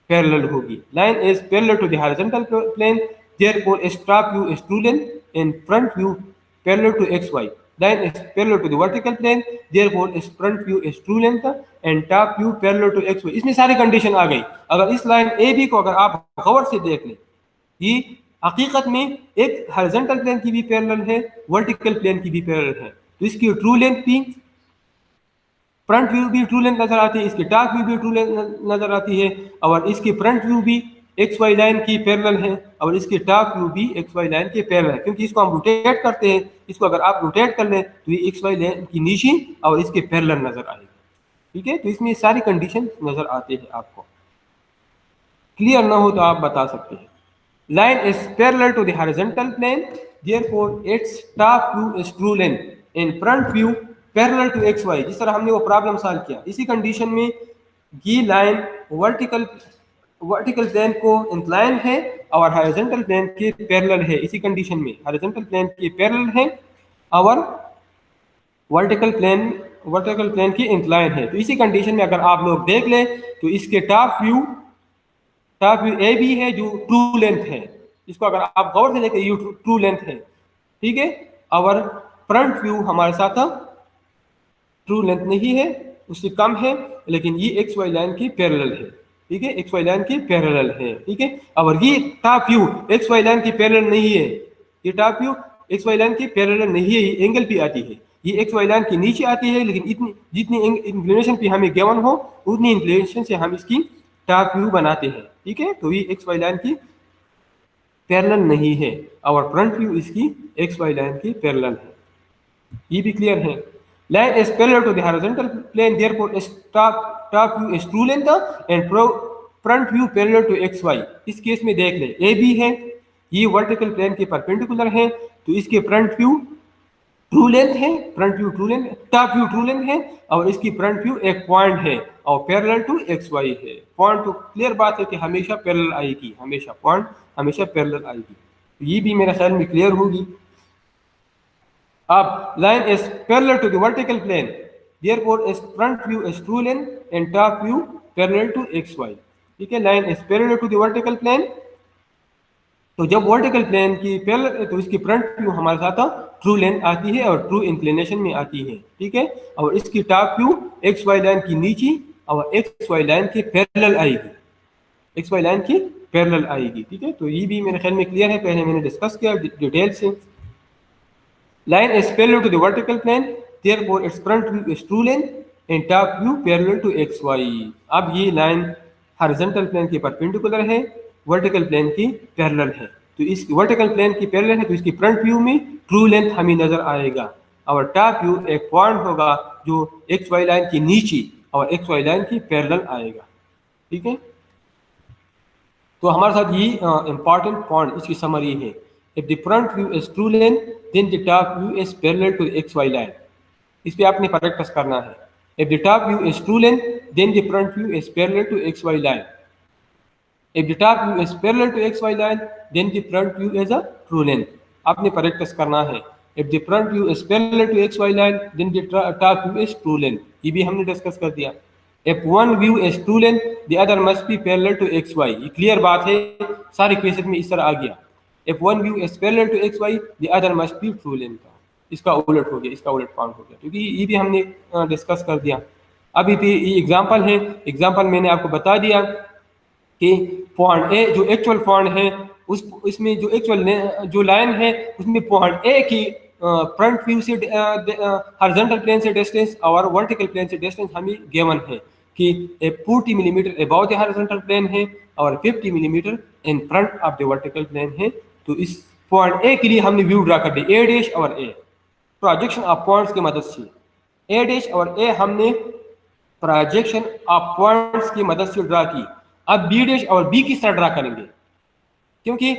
पैरेलल होगी। Line is parallel to the horizontal plane, therefore its top view is true length and front view parallel to xy। line is parallel to the vertical plane, therefore its front view is true length and top view parallel to xy। इसमें सारी condition आ गई। अगर इस line A B को अगर आप गौर से देख लें, ये हकीकत में एक हॉरिजॉन्टल प्लेन की भी पैरेलल है, वर्टिकल प्लेन की भी पैरेलल है। तो इसकी ट्रू लेंथ भी, फ्रंट व्यू भी ट्रू लेंथ नजर आती है, इसकी टॉप व्यू भी ट्रू लेंथ नजर आती है, और इसकी फ्रंट व्यू भी एक्स वाई लाइन की पैरेलल है और इसकी टॉप व्यू भी एक्स वाई लाइन के पैरेलल है, क्योंकि इसको हम रोटेट करते हैं। इसको अगर आप रोटेट कर लें तो ये एक्स वाई लाइन की नीचे और इसके पैरेलल नजर आएगी। ठीक है, तो इसमें सारी कंडीशन नजर आते हैं। आपको क्लियर ना हो तो आप बता सकते हैं। Line is parallel to the horizontal plane, therefore its top view is true length and front view parallel to X Y. जिस तरह हमने वो प्रॉब्लम सॉल्व किया, इसी कंडीशन में ये लाइन वर्टिकल प्लेन को इंक्लाइन है और हॉरिजॉन्टल प्लेन के पैरेलल है। इसी कंडीशन में हॉरिजॉन्टल प्लेन के पैरेलल है और वर्टिकल प्लेन की इंक्लाइन है। तो इसी कंडीशन में अगर आप लोग देख लें तो इसके टॉप व्यू ए बी है जो ट्रू लेंथ है, इसको अगर आप गौर से देखें ये ट्रू लेंथ है। ठीक है, और फ्रंट व्यू हमारे साथ ट्रू लेंथ नहीं है, उससे कम है, लेकिन ये एक्स वाई लाइन की पैरेलल है। ठीक है, एक्स वाई लाइन की पैरेलल है। ठीक है, और ये top view X Y line की पैरेलल नहीं है, ये top view X Y line की पैरेलल नहीं है, ये एंगल पे आती है, ये एक्स वाई लाइन के नीचे आती है, लेकिन जितनी इंक्लिनेशन पे हमें गिवन हो उतनी इंक्लिनेशन से हम इसकी टॉप व्यू बनाते हैं। ठीक है, तो ये एक्स वाई लाइन की पैरेलल नहीं है और फ्रंट व्यू इसकी एक्स वाई लाइन की पैरेलल है। ये भी क्लियर है। Line is parallel to the horizontal plane, therefore its top view is true length and front view parallel to xy। इस केस में देख ले, ए बी है, ये वर्टिकल प्लेन के परपेंडिकुलर है, तो इसके फ्रंट व्यू ट्रू लेंथ है, front view true length, top view true length है, और इसकी फ्रंट व्यू एक पॉइंट है और पैरेलल टू एक्स वाई है। पॉइंट तो क्लियर बात है कि हमेशा पैरेलल आएगी, हमेशा पॉइंट हमेशा पैरेलल आएगी, तो ये भी मेरे ख्याल में क्लियर होगी। अब line is parallel to the vertical plane, therefore is front view is true length and top view parallel to X Y. ठीक है, line is parallel to the vertical plane, तो जब वर्टिकल प्लेन की parallel तो इसकी front view हमारे साथ true length आती है और ट्रू इंक्लिनेशन में आती है। ठीक है, और इसकी top view X Y line की नीचे और एक्स वाई लाइन के पैरेलल आएगी, एक्स वाई लाइन की पैरेलल आएगी। ठीक है, तो ये भी मेरे ख्याल में क्लियर है, पहले मैंने डिस्कस किया डिटेल से। Line is parallel to the vertical plane, therefore it's front view is true length and top view parallel to X Y. अब ये लाइन हॉरिजॉन्टल प्लेन के परपेंडिकुलर है, वर्टिकल प्लेन की पैरेलल है, तो इस वर्टिकल प्लेन की पैरेलल है, तो इसकी फ्रंट व्यू में ट्रू लेंथ हमें नजर आएगा और टॉप व्यू एक पॉइंट होगा जो एक्स वाई लाइन की नीचे और एक्स वाई लाइन की पैरेलल आएगा। ठीक है, तो हमारे साथ ये इंपॉर्टेंट पॉइंट इसकी समरी है। If the front view is true length then the top view is parallel to X Y line, इस पे आपने प्रैक्टिस करना है। If the top view is true length then the front view is parallel to X Y line, if the top view is parallel to xy line then the front view is a true length, आपने practice करना है। if the front view is parallel to xy line then the top view is true length, ये भी हमने discuss कर दिया। if one view is true length the other must be parallel to xy, ये clear बात है, सारे cases में इस तरह आ गया। if one view is parallel to xy the other must be true length, इसका उलट हो गया, इसका उलट पॉइंट हो गया, क्योंकि ये भी हमने डिस्कस कर दिया। अभी भी ये एग्जाम्पल है, एग्जाम्पल मैंने आपको बता दिया कि पॉइंट ए जो एक्चुअल पॉइंट है उसमें जो एक्चुअल जो लाइन है उसमें पॉइंट ए की फ्रंट व्यू से हॉरिजॉन्टल प्लेन से डिस्टेंस और वर्टिकल प्लेन से डिस्टेंस हमें गिवन है कि 40 millimetre above the horizontal plane है और 50 millimetre in front of the vertical plane है। तो इस पॉइंट ए के लिए हमने व्यू ड्रा कर दी, ए डैश और ए, प्रोजेक्शन ऑफ पॉइंट्स की मदद से। ए डैश और ए हमने प्रोजेक्शन ऑफ पॉइंट्स की मदद से ड्रा की। अब बी डैश और बी किस तरह ड्रा करेंगे, क्योंकि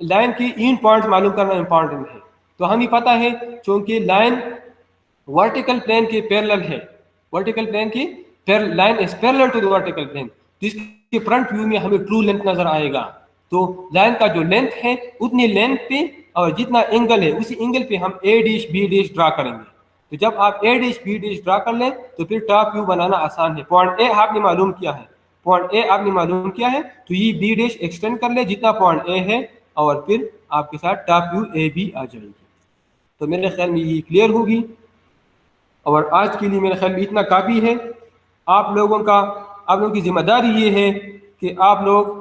लाइन की इन पॉइंट्स मालूम करना इंपॉर्टेंट है। तो हमें पता है क्योंकि लाइन वर्टिकल प्लेन के पैरेलल है, वर्टिकल प्लेन की line is parallel to the vertical plane, तो इसके फ्रंट व्यू में हमें ट्रू लेंथ नजर आएगा। तो लाइन का जो लेंथ है उतनी लेंथ पे और जितना एंगल है उसी एंगल पे हम ए डैश बी डैश ड्रा करेंगे। तो जब आप ए डैश बी डैश ड्रा कर लें तो फिर टॉप व्यू बनाना आसान है। पॉइंट ए आपने मालूम किया है, पॉइंट ए आपने मालूम किया है, तो ये बी डैश एक्सटेंड कर ले जितना पॉइंट ए है और फिर आपके साथ टॉप व्यू ए भी आ जाएगी। तो मेरे ख्याल में ये क्लियर होगी और आज के लिए मेरे ख्याल में इतना काफ़ी है। आप लोगों की जिम्मेदारी ये है कि आप लोग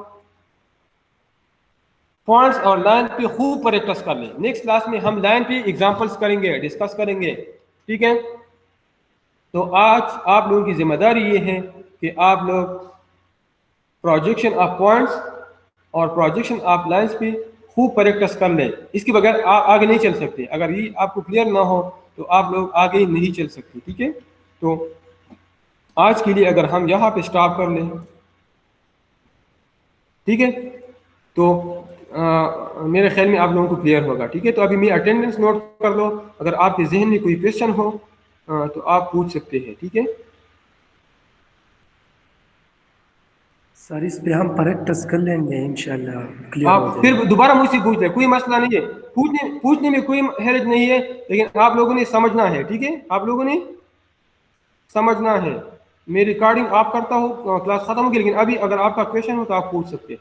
पॉइंट्स और लाइन पे खूब प्रैक्टिस कर लें। नेक्स्ट क्लास में हम लाइन पे एग्जांपल्स करेंगे, डिस्कस करेंगे, ठीक है। तो आज आप लोगों की जिम्मेदारी ये है कि आप लोग प्रोजेक्शन ऑफ पॉइंट्स और प्रोजेक्शन ऑफ लाइंस पे खूब प्रैक्टिस कर लें। इसके बगैर आगे नहीं चल सकते। अगर ये आपको क्लियर ना हो तो आप लोग आगे नहीं चल सकते, ठीक है। तो आज के लिए अगर हम यहाँ पे स्टॉप कर लें, ठीक है, तो मेरे ख्याल में आप लोगों को क्लियर होगा, ठीक है। तो अभी मेरी अटेंडेंस नोट कर लो, अगर आपके जहन में कोई क्वेश्चन हो तो आप पूछ सकते हैं, ठीक है। सर इस पे हम प्रैक्टिस कर लेंगे इंशाल्लाह, क्लियर हो आप जाएगा। फिर दोबारा मुझसे पूछ लें, कोई मसला नहीं है, पूछने में कोई हर्ज नहीं है, लेकिन आप लोगों ने समझना है, ठीक है। आप लोगों ने समझना है। मैं रिकॉर्डिंग आप करता हूँ, क्लास खत्म होगी, लेकिन अभी अगर आपका क्वेश्चन हो तो आप पूछ सकते हैं।